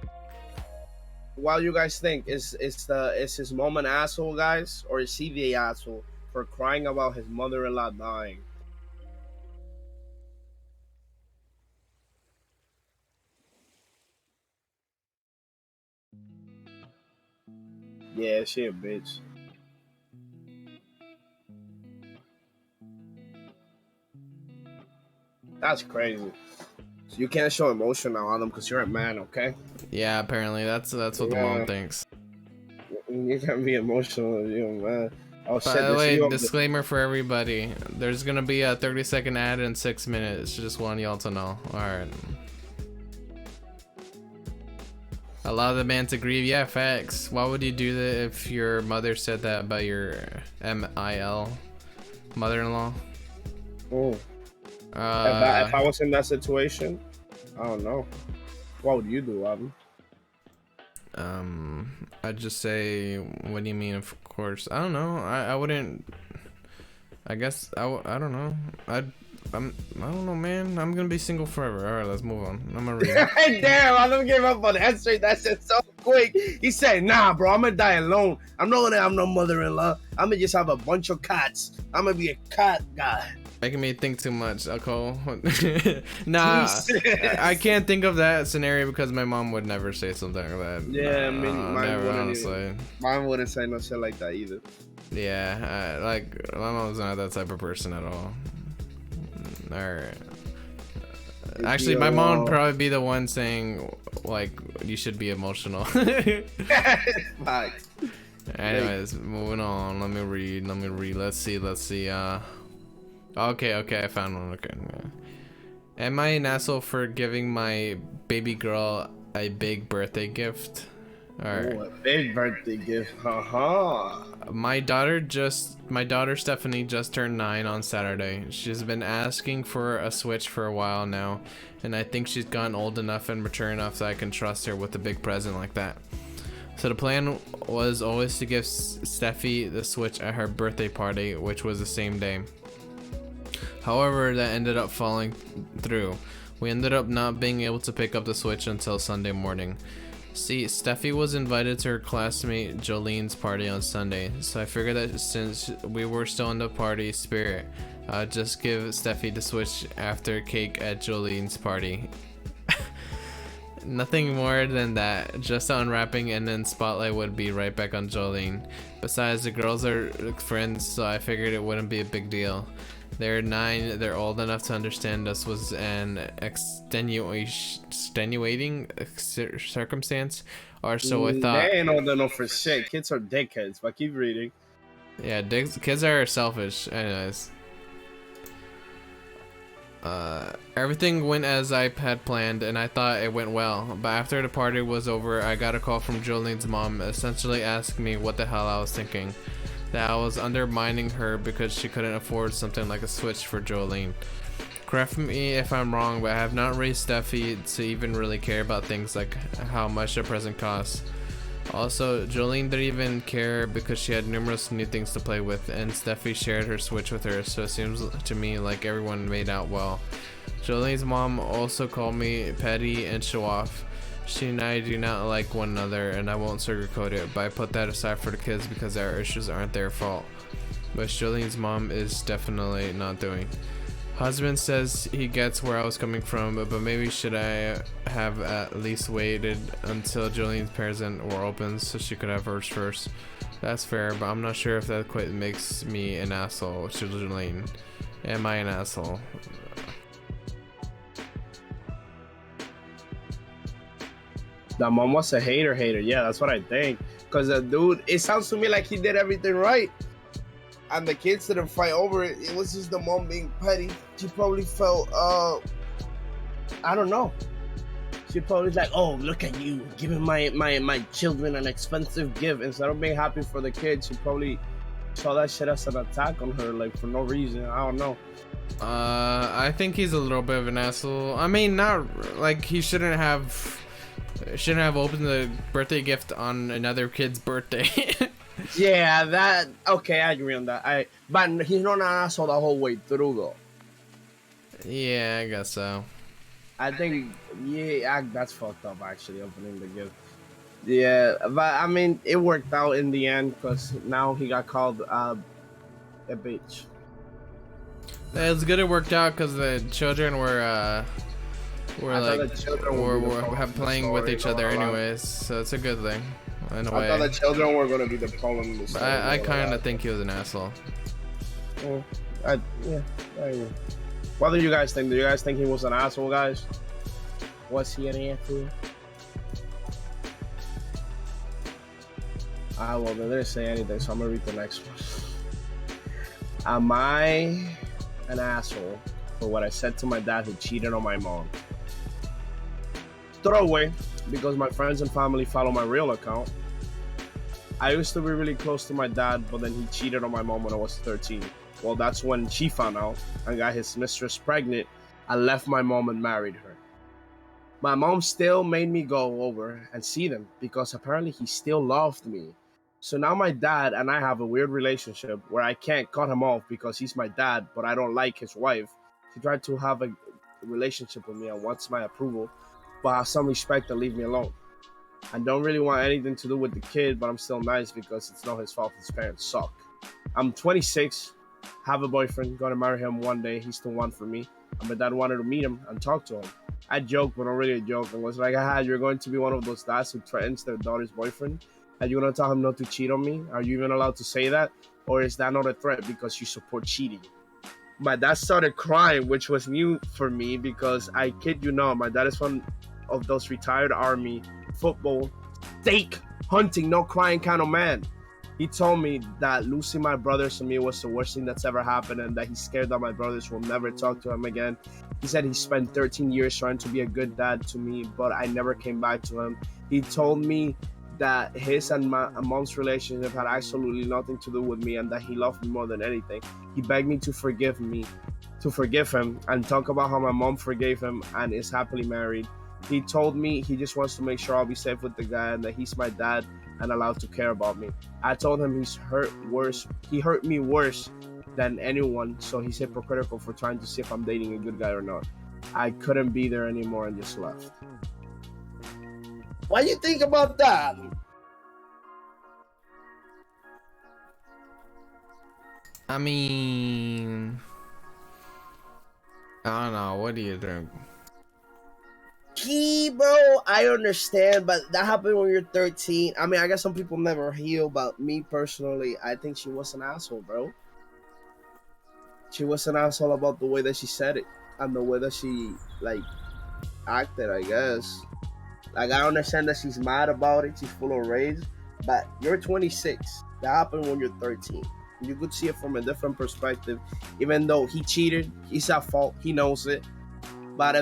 What do you guys think? Is his mom an asshole, guys, or is he the asshole for crying about his mother-in-law dying? Yeah, she a bitch. That's crazy. So you can't show emotion now on them because you're a man, okay? Yeah, apparently that's what the mom thinks. You can't be emotional if you're a man. Oh shit! By the way, disclaimer for everybody: there's gonna be a 30-second ad in 6 minutes. Just want y'all to know. All right. Allow the man to grieve. Yeah, facts. Why would you do that if your mother said that about your MIL mother-in-law? Oh. If I was in that situation, I don't know. What would you do, Robin? I'd just say, what do you mean? Of course, I don't know. I wouldn't. I guess I don't know. I don't know, man. I'm gonna be single forever. All right, let's move on. I'm gonna read. Damn, I don't give up on answering that shit so quick. He said, "Nah, bro, I'm gonna die alone. I'm not gonna have no mother-in-law. I'm gonna just have a bunch of cats. I'm gonna be a cat guy." Making me think too much, Cole. Nah, I can't think of that scenario because my mom would never say something like that. Yeah, I mean, mine never, wouldn't honestly. Mine wouldn't say no shit like that either. Yeah, like my mom's not that type of person at all. Alright. Actually, my mom would probably be the one saying, like, you should be emotional. Anyways, moving on. Let me read. Let's see. Okay, I found one. Okay. Yeah. Am I an asshole for giving my baby girl a big birthday gift? Alright. Oh, a big birthday gift. Haha. My daughter Stephanie just turned 9 on Saturday. She's been asking for a Switch for a while now, and I think she's gotten old enough and mature enough that I can trust her with a big present like that. So the plan was always to give Steffi the Switch at her birthday party, which was the same day. However, that ended up falling through. We ended up not being able to pick up the Switch until Sunday morning. See, Steffi was invited to her classmate Jolene's party on Sunday, so I figured that since we were still in the party spirit, I'd just give Steffi the Switch after cake at Jolene's party. Nothing more than that, just unwrapping and then spotlight would be right back on Jolene. Besides, the girls are friends, so I figured it wouldn't be a big deal. They're 9, they're old enough to understand this was an extenuating circumstance, or so I thought. They ain't old enough for shit. Kids are dickheads, but keep reading. Yeah, kids are selfish. Anyways. Everything went as I had planned, and I thought it went well. But after the party was over, I got a call from Jolene's mom, essentially asking me what the hell I was thinking. That I was undermining her because she couldn't afford something like a Switch for Jolene. Correct me if I'm wrong, but I have not raised Steffi to even really care about things like how much a present costs. Also, Jolene didn't even care because she had numerous new things to play with, and Steffi shared her Switch with her, so it seems to me like everyone made out well. Jolene's mom also called me petty and show off. She and I do not like one another, and I won't sugarcoat it, but I put that aside for the kids because our issues aren't their fault. But Jolene's mom is definitely not doing. Husband says he gets where I was coming from, but maybe should I have at least waited until Jolene's present were open so she could have hers first. That's fair, but I'm not sure if that quite makes me an asshole to Jolene. Am I an asshole? The mom was a hater. Yeah, that's what I think. Because the dude, it sounds to me like he did everything right. And the kids didn't fight over it. It was just the mom being petty. She probably felt, I don't know. She probably was like, oh, look at you, giving my children an expensive gift. Instead of being happy for the kids, she probably saw that shit as an attack on her, like, for no reason. I don't know. I think he's a little bit of an asshole. I mean, not like he shouldn't have opened the birthday gift on another kid's birthday. Yeah, that okay. I agree on that. But he's not an asshole the whole way through though. Yeah, I guess so. I think that's fucked up actually opening the gift. Yeah, but I mean it worked out in the end because now he got called a bitch. It's good it worked out because the children were playing with each other anyways, so it's a good thing in a way. I thought the children were gonna be the problem in this. I kind of think he was an asshole. I agree. What do you guys think? Do you guys think he was an asshole, guys? Was he an asshole? Well, they didn't say anything, so I'm gonna read the next one. Am I an asshole for what I said to my dad who cheated on my mom? Throwaway, because my friends and family follow my real account. I used to be really close to my dad, but then he cheated on my mom when I was 13. Well, that's when she found out and got his mistress pregnant. I left my mom and married her. My mom still made me go over and see them because apparently he still loved me. So now my dad and I have a weird relationship where I can't cut him off because he's my dad, but I don't like his wife. He tried to have a relationship with me and wants my approval, but have some respect and leave me alone. I don't really want anything to do with the kid, but I'm still nice because it's not his fault. His parents suck. I'm 26, have a boyfriend, gonna marry him one day. He's the one for me. And my dad wanted to meet him and talk to him. I joked, but not really a joke, and was like, you're going to be one of those dads who threatens their daughter's boyfriend? And you're gonna tell him not to cheat on me? Are you even allowed to say that? Or is that not a threat because you support cheating? My dad started crying, which was new for me because I kid you not, my dad is one of those retired army, football, steak, hunting, no crying kind of man. He told me that losing my brothers to me was the worst thing that's ever happened and that he's scared that my brothers will never talk to him again. He said he spent 13 years trying to be a good dad to me, but I never came back to him. He told me that his and my mom's relationship had absolutely nothing to do with me and that he loved me more than anything. He begged me to forgive him and talk about how my mom forgave him and is happily married. He told me he just wants to make sure I'll be safe with the guy and that he's my dad and allowed to care about me. I told him he hurt me worse than anyone, so he's hypocritical for trying to see if I'm dating a good guy or not. I couldn't be there anymore and just left. What do you think about that? I mean, I don't know. What do you think? Bro, I understand, but that happened when you're 13. I mean, I guess some people never heal, but me personally, I think she was an asshole, bro. She was an asshole about the way that she said it and the way that she, acted, I guess. I understand that she's mad about it. She's full of rage, but you're 26. That happened when you're 13. You could see it from a different perspective. Even though he cheated, he's at fault. He knows it. But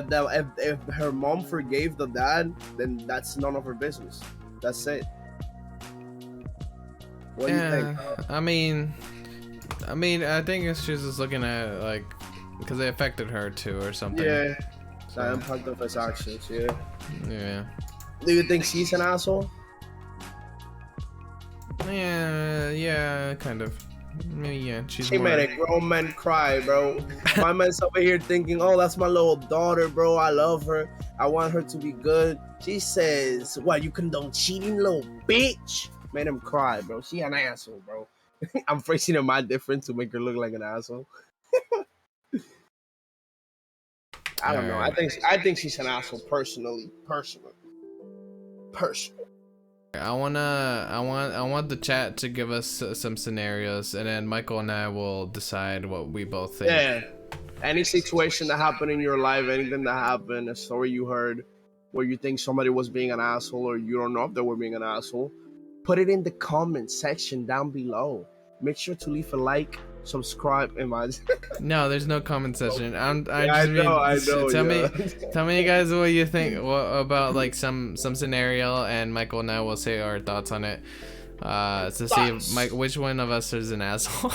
if her mom forgave the dad, then that's none of her business. That's it. What do you think? I mean, I think she's just looking at because it affected her too or something. Yeah, the impact of his actions. Yeah. Yeah. Do you think she's an asshole? Yeah, kind of. Yeah, she made a grown man cry, bro. My man's over here thinking, oh, that's my little daughter, bro. I love her. I want her to be good. She says, what, you condone cheating, little bitch? Made him cry, bro. She an asshole, bro. I'm phrasing it my different to make her look like an asshole. I don't know. I think she's an asshole personally. I want the chat to give us some scenarios, and then Michael and I will decide what we both think. Yeah. Any situation that happened in your life, anything that happened, a story you heard, where you think somebody was being an asshole, or you don't know if they were being an asshole, put it in the comment section down below. Make sure to leave a like, subscribe, and No, there's no comment section. I know. Tell me, guys, what you think about some scenario, and Michael and I will say our thoughts on it. To see which one of us is an asshole.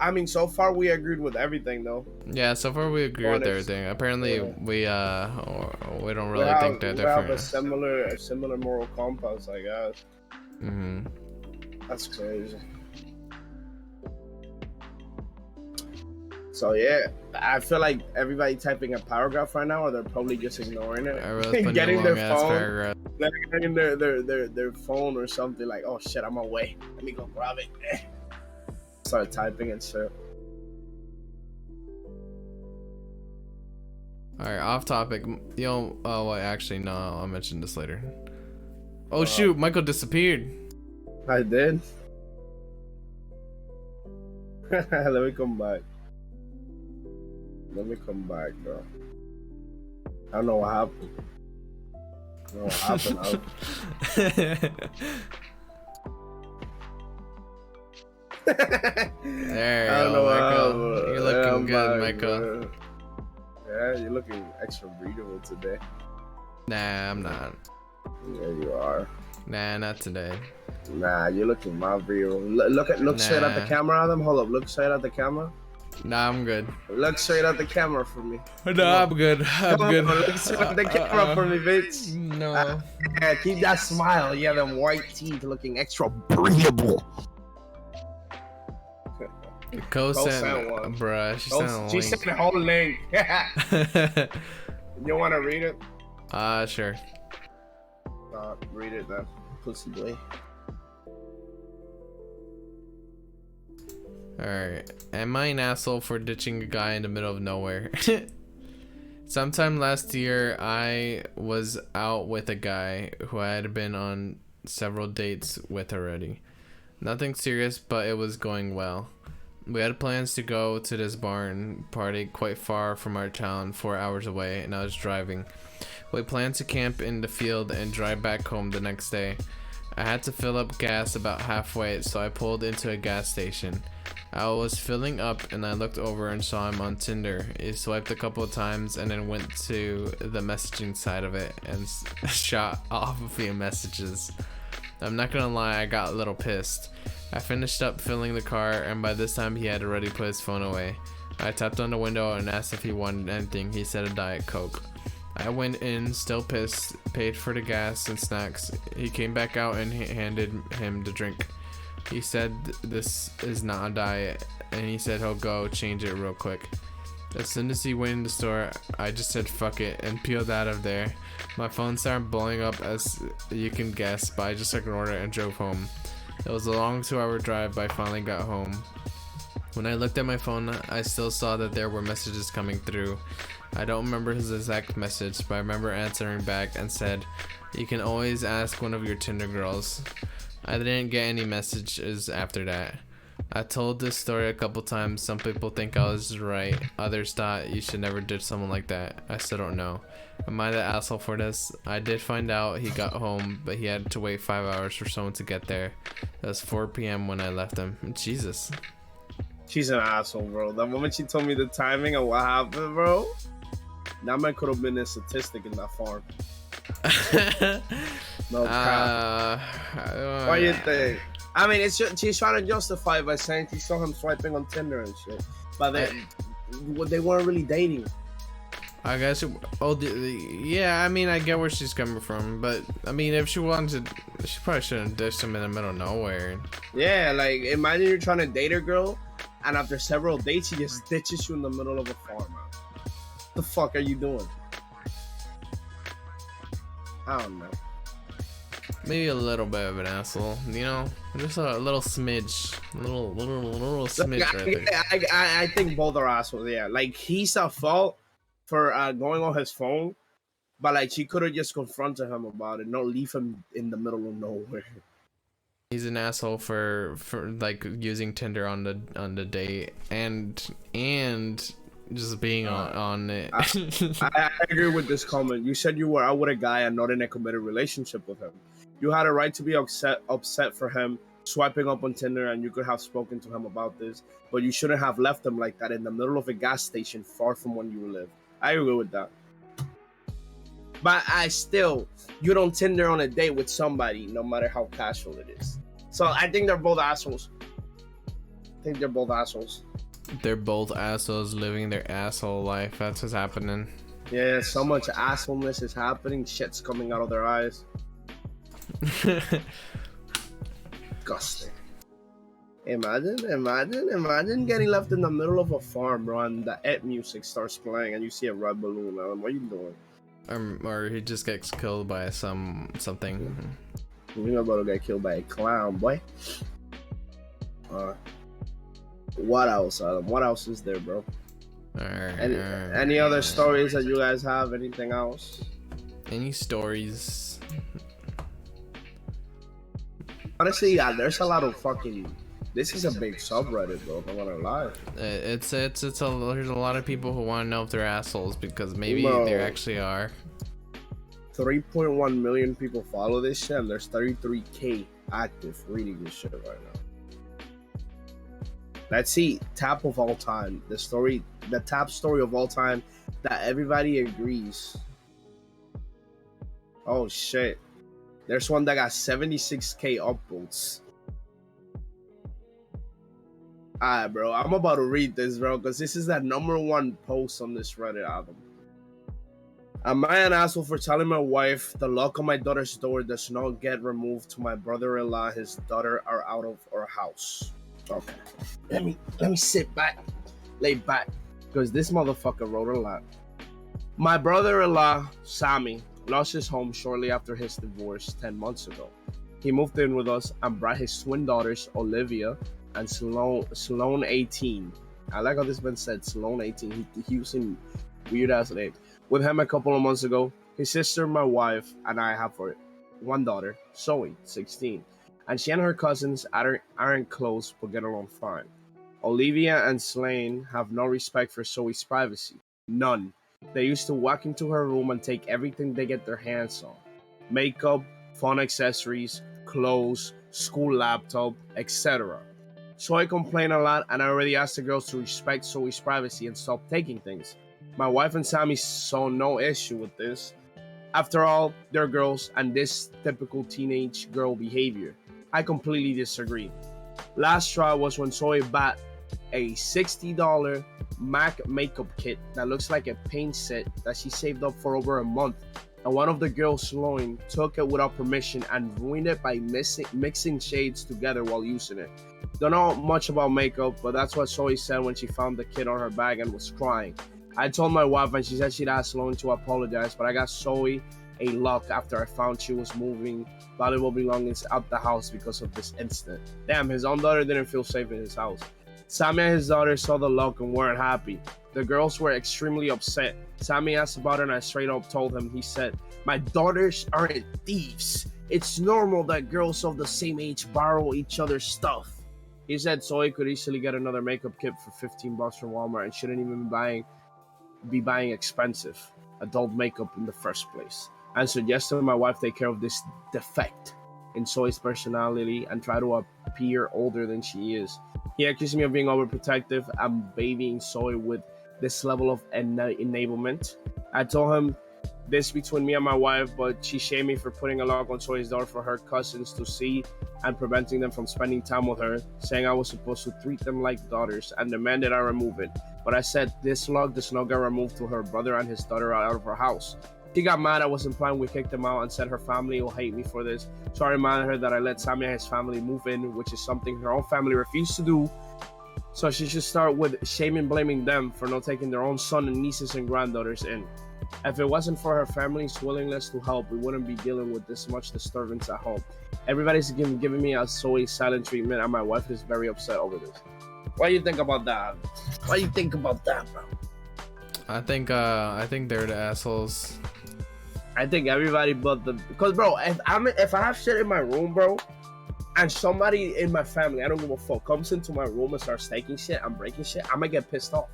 I mean, so far we agreed with everything, though. Yeah, so far we agree with everything. Apparently, yeah. we don't really think they're we have different. a similar moral compass, I guess. That's crazy. So yeah, I feel like everybody typing a paragraph right now, or they're probably just ignoring it, getting their phone, they're getting their phone or something like, oh shit, I'm away. Let me go grab it. Start typing and shit. Alright, off topic. You know, oh wait, actually no, I'll mention this later. Oh shoot, Michael disappeared. I did. Let me come back. Let me come back, bro. I don't know what happened. I don't know what happened. There you go, Michael. You're looking good, Michael. Bro. Yeah, you're looking extra breathable today. Nah, I'm not. Yeah, you are. Nah, not today. Nah, you're looking my breathable. Look straight at the camera, Adam. Hold up, look straight at the camera. Nah, I'm good. Look straight at the camera for me. No, I'm good. I'm good. Look straight at the camera for me, bitch. No. Yeah, keep that smile. You have them white teeth looking extra breathable. Co-sent one. Bruh, she sent the whole link. You want to read it? Sure. Read it then, pussy boy. Alright. Am I an asshole for ditching a guy in the middle of nowhere? Sometime last year, I was out with a guy who I had been on several dates with already. Nothing serious, but it was going well. We had plans to go to this barn party quite far from our town, 4 hours away, and I was driving. We planned to camp in the field and drive back home the next day. I had to fill up gas about halfway, so I pulled into a gas station. I was filling up and I looked over and saw him on Tinder. He swiped a couple of times and then went to the messaging side of it and shot off a few messages. I'm not gonna lie, I got a little pissed. I finished up filling the car and by this time he had already put his phone away. I tapped on the window and asked if he wanted anything. He said a Diet Coke. I went in, still pissed, paid for the gas and snacks. He came back out and handed him the drink. He said this is not a diet and he said he'll go change it real quick. As soon as he went in the store, I just said fuck it and peeled out of there. My phone started blowing up as you can guess, but I just ignored it and drove home. It was a long 2-hour drive, but I finally got home. When I looked at my phone, I still saw that there were messages coming through. I don't remember his exact message, but I remember answering back and said, "You can always ask one of your Tinder girls." I didn't get any messages after that. I told this story a couple times. Some people think I was right. Others thought you should never ditch someone like that. I still don't know. Am I the asshole for this? I did find out he got home, but he had to wait 5 hours for someone to get there. It was 4 p.m. when I left him. Jesus. She's an asshole, bro. The moment she told me the timing of what happened, bro, that man could have been a statistic in that farm. No cap. What do you think? I mean, it's just, she's trying to justify it by saying she saw him swiping on Tinder and shit, but they weren't really dating. I guess. Yeah. I mean, I get where she's coming from, but I mean, if she wanted to, she probably shouldn't ditch him in the middle of nowhere. Yeah, like imagine you're trying to date a girl, and after several dates, she just ditches you in the middle of a farm. What the fuck are you doing? I don't know. Maybe a little bit of an asshole, you know, just a little smidge, little smidge right there. I think both are assholes. Yeah, like he's at fault for going on his phone, but like she could have just confronted him about it, not leave him in the middle of nowhere. He's an asshole for like using Tinder on the date and just being on it. I agree with this comment. You said you were out with a guy and not in a committed relationship with him. You had a right to be upset for him swiping up on Tinder, and you could have spoken to him about this, but you shouldn't have left him like that in the middle of a gas station far from when you live. I agree with that. But you don't Tinder on a date with somebody, no matter how casual it is. So I think they're both assholes. I think they're both assholes. They're both assholes living their asshole life. That's what's happening. Yeah, so much assholeness is happening. Shit's coming out of their eyes. Disgusting. Imagine getting left in the middle of a farm, bro, and the Ed music starts playing, and you see a red balloon. Man, what are you doing? Or he just gets killed by something. You're about to get killed by a clown, boy. What else, Adam? What else is there, bro? Any other stories that you guys have? Anything else? Any stories? Honestly, yeah, there's a lot of fucking. This is a big subreddit, bro. If I'm gonna lie. There's a lot of people who want to know if they're assholes because maybe they actually are. 3.1 million people follow this shit, and there's 33K active reading this shit right now. Let's see, top of all time. The top story of all time that everybody agrees. Oh shit. There's one that got 76K upvotes. Alright, bro. I'm about to read this, bro, because this is that #1 post on this Reddit album. Am I an asshole for telling my wife the lock on my daughter's door does not get removed to my brother-in-law? His daughter are out of our house. Okay. Let me sit back, lay back, because this motherfucker wrote a lot. My brother-in-law, Sammy, lost his home shortly after his divorce 10 months ago. He moved in with us and brought his twin daughters, Olivia and Sloan 18. I like how this man said Sloan 18. He using weird ass names. With him a couple of months ago. His sister, my wife, and I have one daughter, Zoe, 16. And she and her cousins aren't close but get along fine. Olivia and Slane have no respect for Zoe's privacy. None. They used to walk into her room and take everything they get their hands on. Makeup, phone accessories, clothes, school laptop, etc. Zoe complained a lot, and I already asked the girls to respect Zoe's privacy and stop taking things. My wife and Sammy saw no issue with this. After all, they're girls, and this typical teenage girl behavior. I completely disagree. Last straw was when Zoe bought a $60 MAC makeup kit that looks like a paint set that she saved up for over a month, and one of the girls, Sloan, took it without permission and ruined it by mixing shades together while using it. Don't know much about makeup, but that's what Zoe said when she found the kit on her bag and was crying. I told my wife and she said she'd ask Sloan to apologize, but I got Zoe a lock after I found she was moving valuable belongings out the house because of this incident. Damn, his own daughter didn't feel safe in his house. Sammy and his daughter saw the lock and weren't happy. The girls were extremely upset. Sammy asked about it and I straight up told him. He said, "My daughters aren't thieves. It's normal that girls of the same age borrow each other's stuff." He said Zoe could easily get another makeup kit for $15 from Walmart and shouldn't even be buying expensive adult makeup in the first place. I suggested my wife take care of this defect in Zoe's personality and try to appear older than she is. He accused me of being overprotective and babying Zoe with this level of enablement. I told him this between me and my wife, but she shamed me for putting a lock on Zoe's door for her cousins to see and preventing them from spending time with her, saying I was supposed to treat them like daughters and demanded I remove it. But I said this lock does not get removed till her brother and his daughter are out of her house. She got mad I was implying we kicked them out and said her family will hate me for this. So I reminded her that I let Sammy and his family move in, which is something her own family refused to do. So she should start with shaming, blaming them for not taking their own son and nieces and granddaughters in. If it wasn't for her family's willingness to help, we wouldn't be dealing with this much disturbance at home. Everybody's giving me a Zoe silent treatment, and my wife is very upset over this. What do you think about that? What do you think about that, bro? I think they're the assholes. I think everybody but because bro, if I have shit in my room, bro, and somebody in my family, I don't give a fuck, comes into my room and starts taking shit and breaking shit, I'm gonna get pissed off.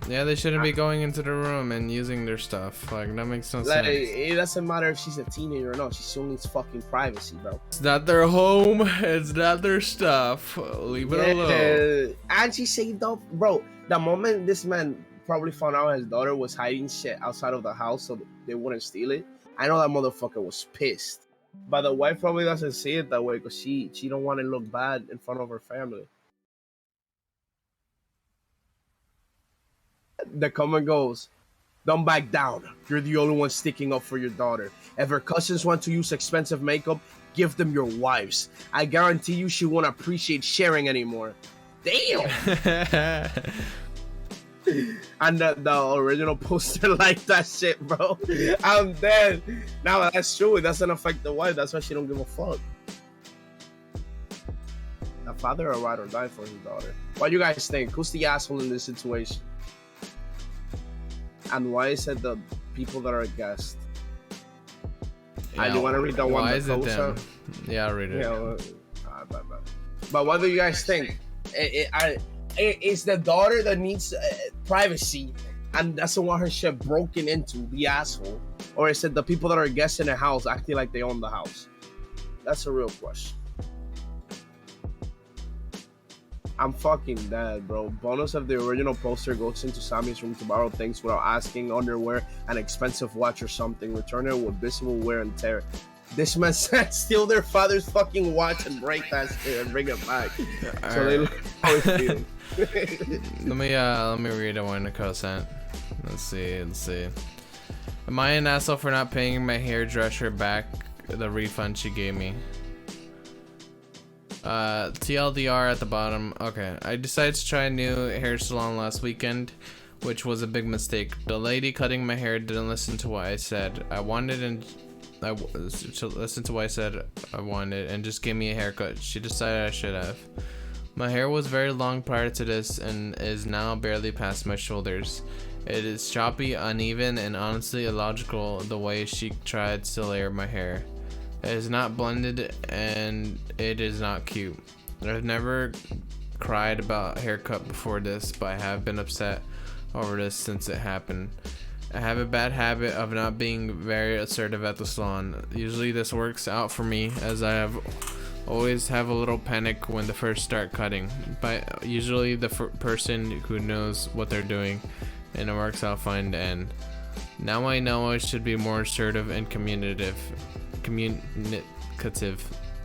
Yeah, they shouldn't be going into the room and using their stuff. Like, that makes no sense. It doesn't matter if she's a teenager or not. She still needs fucking privacy, bro. It's not their home. It's not their stuff. Leave it alone. And she saved up, bro. The moment this man probably found out his daughter was hiding shit outside of the house so they wouldn't steal it, I know that motherfucker was pissed. But the wife probably doesn't see it that way because she don't want to look bad in front of her family. The comment goes, don't back down. You're the only one sticking up for your daughter. If her cousins want to use expensive makeup, give them your wives. I guarantee you she won't appreciate sharing anymore. Damn! And the original poster like that shit, bro. I'm dead. Now that's true. It doesn't affect the wife. That's why she don't give a fuck. The father will ride or die for his daughter. What do you guys think? Who's the asshole in this situation? And why is it the people that are guests? Yeah, you want to read the one that is it them? Yeah, I'll read it. Yeah, but what do you guys think? It's the daughter that needs privacy and doesn't want her shit broken into, the asshole? Or is it the people that are guests in the house acting like they own the house? That's a real question. I'm fucking dead, bro. Bonus of the original poster goes into Sammy's room to borrow things without asking, underwear, an expensive watch or something. Return it with visible wear and tear. This man said steal their father's fucking watch and break that shit and bring it back. So they look how it's feeling. let me read it one Nicole sent. Let's see. Am I an asshole for not paying my hairdresser back the refund she gave me? TLDR at the bottom. Okay, I decided to try a new hair salon last weekend, which was a big mistake. The lady cutting my hair didn't listen to what I said. I wanted and just gave me a haircut. She decided I should have. My hair was very long prior to this and is now barely past my shoulders. It is choppy, uneven, and honestly illogical the way she tried to layer my hair. It is not blended and it is not cute. I've never cried about a haircut before this, but I have been upset over this since it happened. I have a bad habit of not being very assertive at the salon. Usually this works out for me as I always have a little panic when the first start cutting, but usually the person who knows what they're doing, and it works out fine to end. Now I know I should be more assertive and communicative,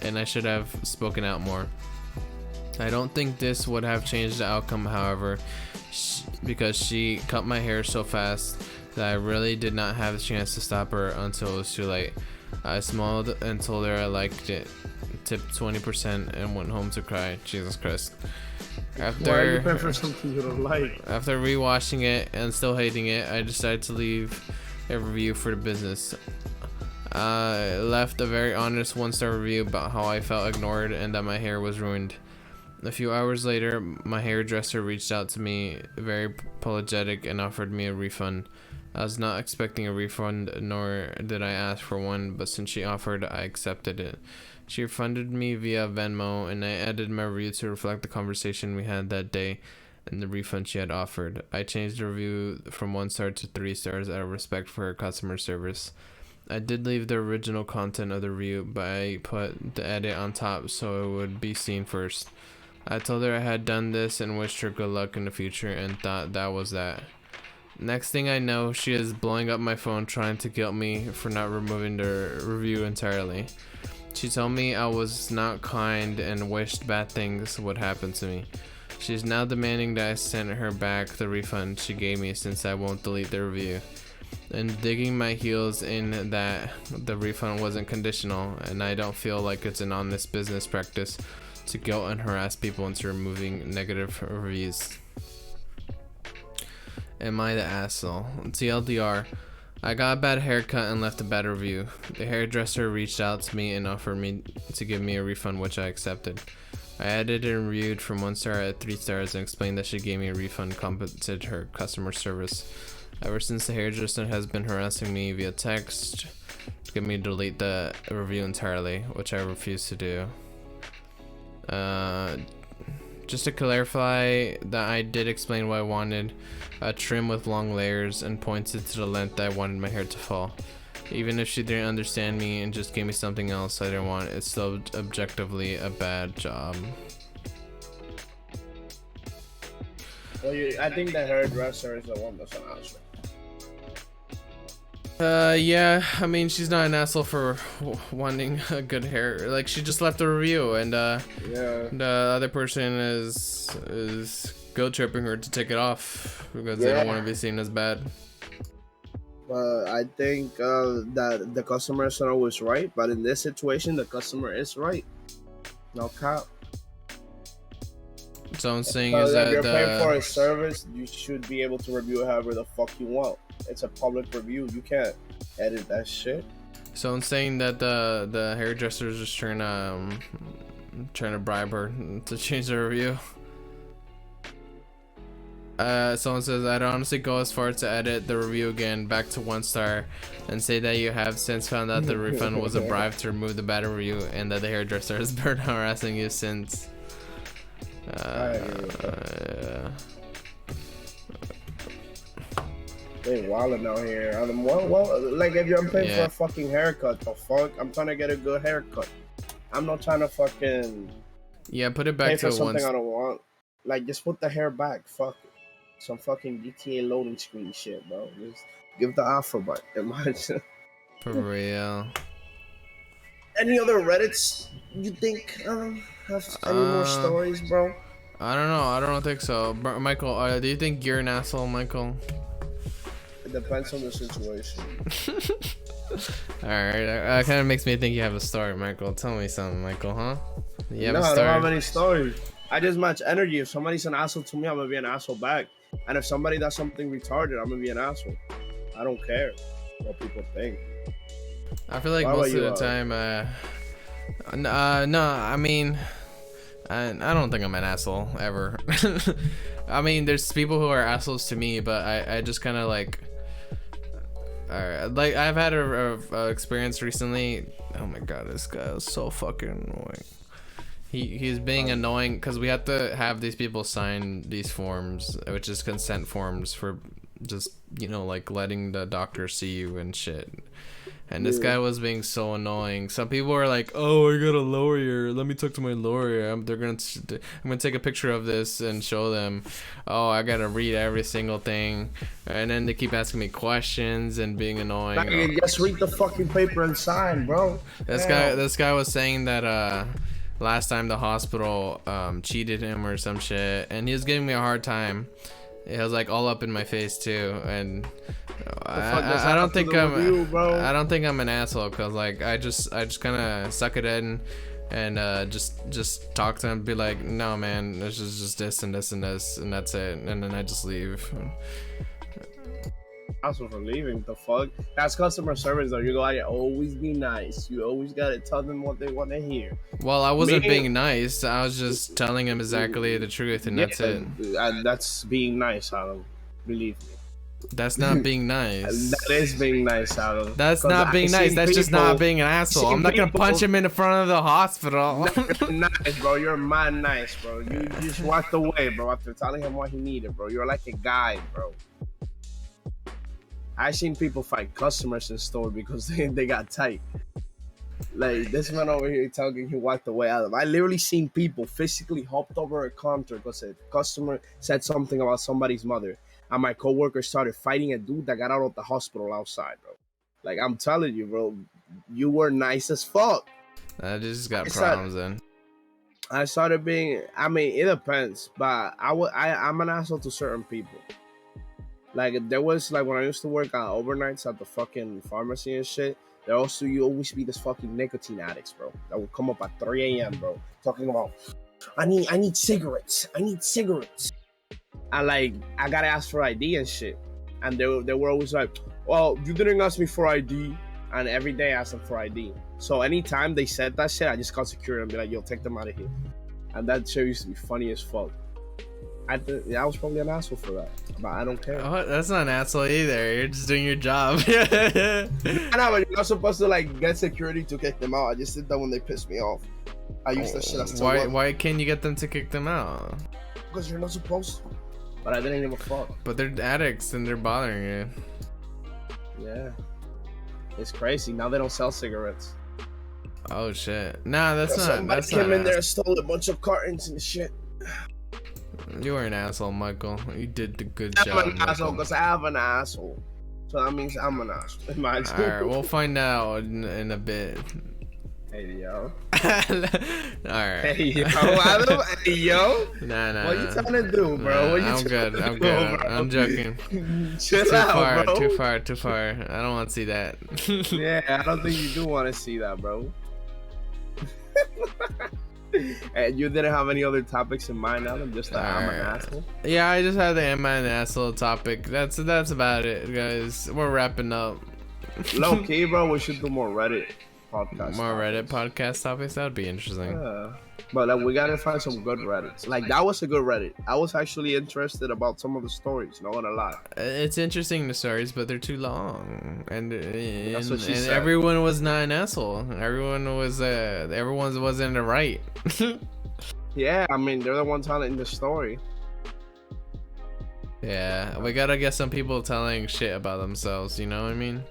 and I should have spoken out more. I don't think this would have changed the outcome, however, because she cut my hair so fast that I really did not have a chance to stop her until it was too late. I smiled and told her I liked it, tipped 20%, and went home to cry. Jesus Christ. Why are you paying for something you don't like? After rewatching it and still hating it, I decided to leave a review for the business. I left a very honest 1-star review about how I felt ignored and that my hair was ruined. A few hours later, my hairdresser reached out to me, very apologetic, and offered me a refund. I was not expecting a refund, nor did I ask for one, but since she offered, I accepted it. She refunded me via Venmo, and I added my review to reflect the conversation we had that day and the refund she had offered. I changed the review from 1 star to 3 stars out of respect for her customer service. I did leave the original content of the review, but I put the edit on top so it would be seen first. I told her I had done this and wished her good luck in the future and thought that was that. Next thing I know, she is blowing up my phone trying to guilt me for not removing the review entirely. She told me I was not kind and wished bad things would happen to me. She's now demanding that I send her back the refund she gave me since I won't delete the review, and digging my heels in that the refund wasn't conditional, and I don't feel like it's an honest business practice to guilt and harass people into removing negative reviews. Am I the asshole? TLDR, I got a bad haircut and left a bad review. The hairdresser reached out to me and offered me to give me a refund, which I accepted. I added and reviewed from 1 star at 3 stars and explained that she gave me a refund, compensated her customer service. Ever since, the hairdresser has been harassing me via text to get me to delete the review entirely, which I refuse to do. Just to clarify that I did explain why I wanted a trim with long layers and pointed to the length that I wanted my hair to fall. Even if she didn't understand me and just gave me something else I didn't want, it's still objectively a bad job. Well, I think the hairdresser is the one that's an asshole. Yeah, I mean, she's not an asshole for wanting a good hair. Like, she just left a review, and yeah, the other person is is guilt tripping her to take it off because they don't want to be seen as bad. I think that the customer is not always right, but in this situation, the customer is right. No cap. So I'm saying is that if you're paying for a service, you should be able to review it however the fuck you want. It's a public review. You can't edit that shit. So I'm saying that the hairdresser is just trying to bribe her to change the review. Someone says, I'd honestly go as far as to edit the review again back to 1 star and say that you have since found out the refund was a bribe to remove the bad review and that the hairdresser has been harassing you since. They wildin' out here. Like if you're paying for a fucking haircut, the fuck? I'm trying to get a good haircut. I'm not trying to fucking put it back pay to for something 1 I don't want. Like just put the hair back. Fuck it. Some fucking GTA loading screen shit, bro. Just give the offer back. Imagine. For real. Any other Reddits you think have any more stories, bro? I don't know. I don't think so. Michael, do you think you're an asshole, Michael? It depends on the situation. Alright, that kind of makes me think you have a story, Michael. Tell me something, Michael, huh? You have a story? I don't have any stories. I just match energy. If somebody's an asshole to me, I'm gonna be an asshole back. And if somebody does something retarded, I'm gonna be an asshole. I don't care what people think. I feel like most of the time, no, I mean, I don't think I'm an asshole ever. I mean, there's people who are assholes to me, but I just kind of like I've had a experience recently. Oh my god, this guy is so fucking annoying. He's being annoying because we have to have these people sign these forms, which is consent forms for just, you know, like letting the doctor see you and shit. And this guy was being so annoying. Some people are like, "Oh, I got a lawyer. Let me talk to my lawyer. I'm gonna take a picture of this and show them. Oh, I gotta read every single thing." And then they keep asking me questions and being annoying. Like, just read the fucking paper and sign, bro. This guy was saying that last time the hospital cheated him or some shit, and he was giving me a hard time. It was like all up in my face too, and I don't think I'm an asshole, cause like I just kind of suck it in and just talk to him, be like, no man, this is just this and this and this, and that's it, and then I just leave. Also for leaving, the fuck? That's customer service though. You gotta always be nice. You always gotta tell them what they want to hear. Well, I wasn't being nice. I was just telling him exactly the truth, and that's it. That's being nice, Adam. Believe me. That's not being nice. That is being nice, Adam. That's not being nice. That's just not being an asshole. I'm not gonna punch him in the front of the hospital. Nice, bro. You're mad nice, bro. You just walked away, bro, after telling him what he needed, bro. You're like a guy, bro. I seen people fight customers in store because they got tight. Like this man over here talking, he walked away out of. I literally seen people physically hopped over a counter because a customer said something about somebody's mother, and my coworker started fighting a dude that got out of the hospital outside, bro. Like I'm telling you, bro, you were nice as fuck. I just got problems then. I started being. I mean, it depends, but I'm an asshole to certain people. Like there was like when I used to work on overnights at the fucking pharmacy and shit. There also you always be this fucking nicotine addicts, bro. That would come up at 3 a.m., bro, talking about I need cigarettes. I need cigarettes. And like I gotta ask for ID and shit. And they were always like, well, you didn't ask me for ID. And every day I ask them for ID. So anytime they said that shit, I just call security and be like, yo, take them out of here. And that shit used to be funny as fuck. I was probably an asshole for that, but I don't care. Oh, that's not an asshole either. You're just doing your job. I know, but you're not supposed to like get security to kick them out. I just did that when they pissed me off. I used that shit as why can't you get them to kick them out? Because you're not supposed to. But I didn't give a fuck. But they're addicts and they're bothering you. Yeah, it's crazy. Now they don't sell cigarettes. Oh shit! Nah, that's not. Somebody came in there and stole a bunch of cartons and shit. You were an asshole, Michael. You did the good job. I'm an asshole because I have an asshole. So that means I'm an asshole. Alright, we'll find out in a bit. Hey, yo. Alright. Hey yo, hey yo. Nah. What you trying to do, bro? Nah, What you I'm good. trying to I'm do, good. bro? I'm joking. Chill Too out, far. bro. Too far. I don't want to see that. Yeah, I don't think you do want to see that, bro. And you didn't have any other topics in mind now than just that I'm an asshole? Yeah, I just had the am I an asshole topic. That's about it, guys. We're wrapping up. Low key, bro, we should do more Reddit podcasts. More Reddit podcast topics. That would be interesting. Yeah. But like, we gotta find some good Reddits. Like, that was a good Reddit. I was actually interested about some of the stories, not gonna lie. It's interesting, the stories, but they're too long, and That's what she said. everyone was not an asshole. Everyone wasn't in the right. Yeah, I mean, they're the ones telling the story. Yeah, we gotta get some people telling shit about themselves. You know what I mean?